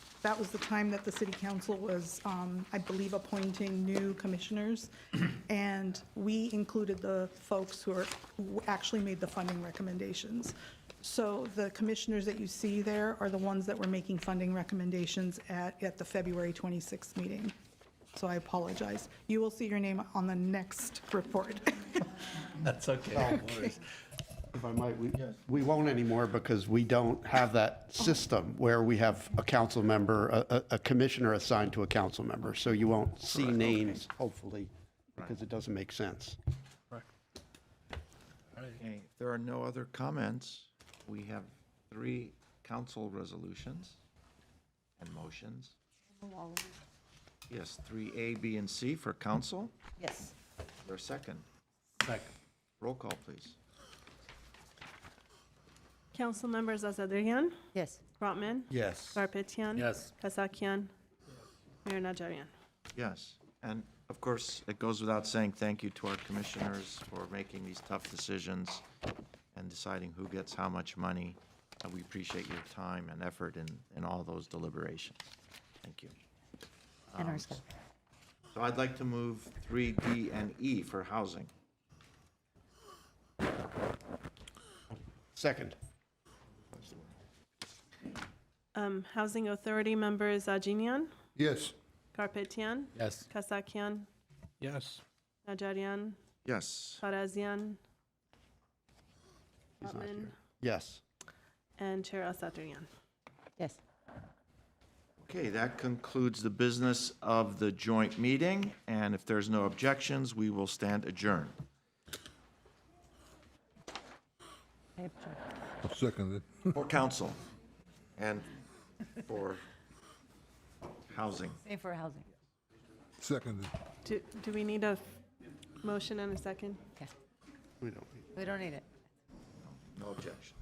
the time that the City Council was, I believe, appointing new commissioners, and we included the folks who actually made the funding recommendations. So the commissioners that you see there are the ones that were making funding recommendations at the February 26th meeting. So I apologize. You will see your name on the next report. That's okay. If I might, we won't anymore because we don't have that system where we have a council member, a commissioner assigned to a council member. So you won't see names, hopefully, because it doesn't make sense. Okay, if there are no other comments, we have 3 council resolutions and motions. Yes, 3A, B, and C for council. Yes. Is there a second? Second. Roll call, please. Council members Azadrian, Yes. Brotman, Yes. Garpetian. Yes. Kasakian. Mayor Najarian. Yes, and of course, it goes without saying, thank you to our commissioners for making these tough decisions and deciding who gets how much money. We appreciate your time and effort in all those deliberations. Thank you. And our staff. So I'd like to move 3D and E for housing. Second. Housing Authority members Ajinian, Yes. Garpetian, Yes. Kasakian, Yes. Najarian, Yes. Farazian, He's not Brotman, here. Yes. and Chair Asatryan. Yes. Okay, that concludes the business of the joint meeting, and if there's no objections, we will stand adjourned. Seconded. For council and for housing. Same for housing. Seconded. Do we need a motion and a second? We don't. We don't need it. No objection.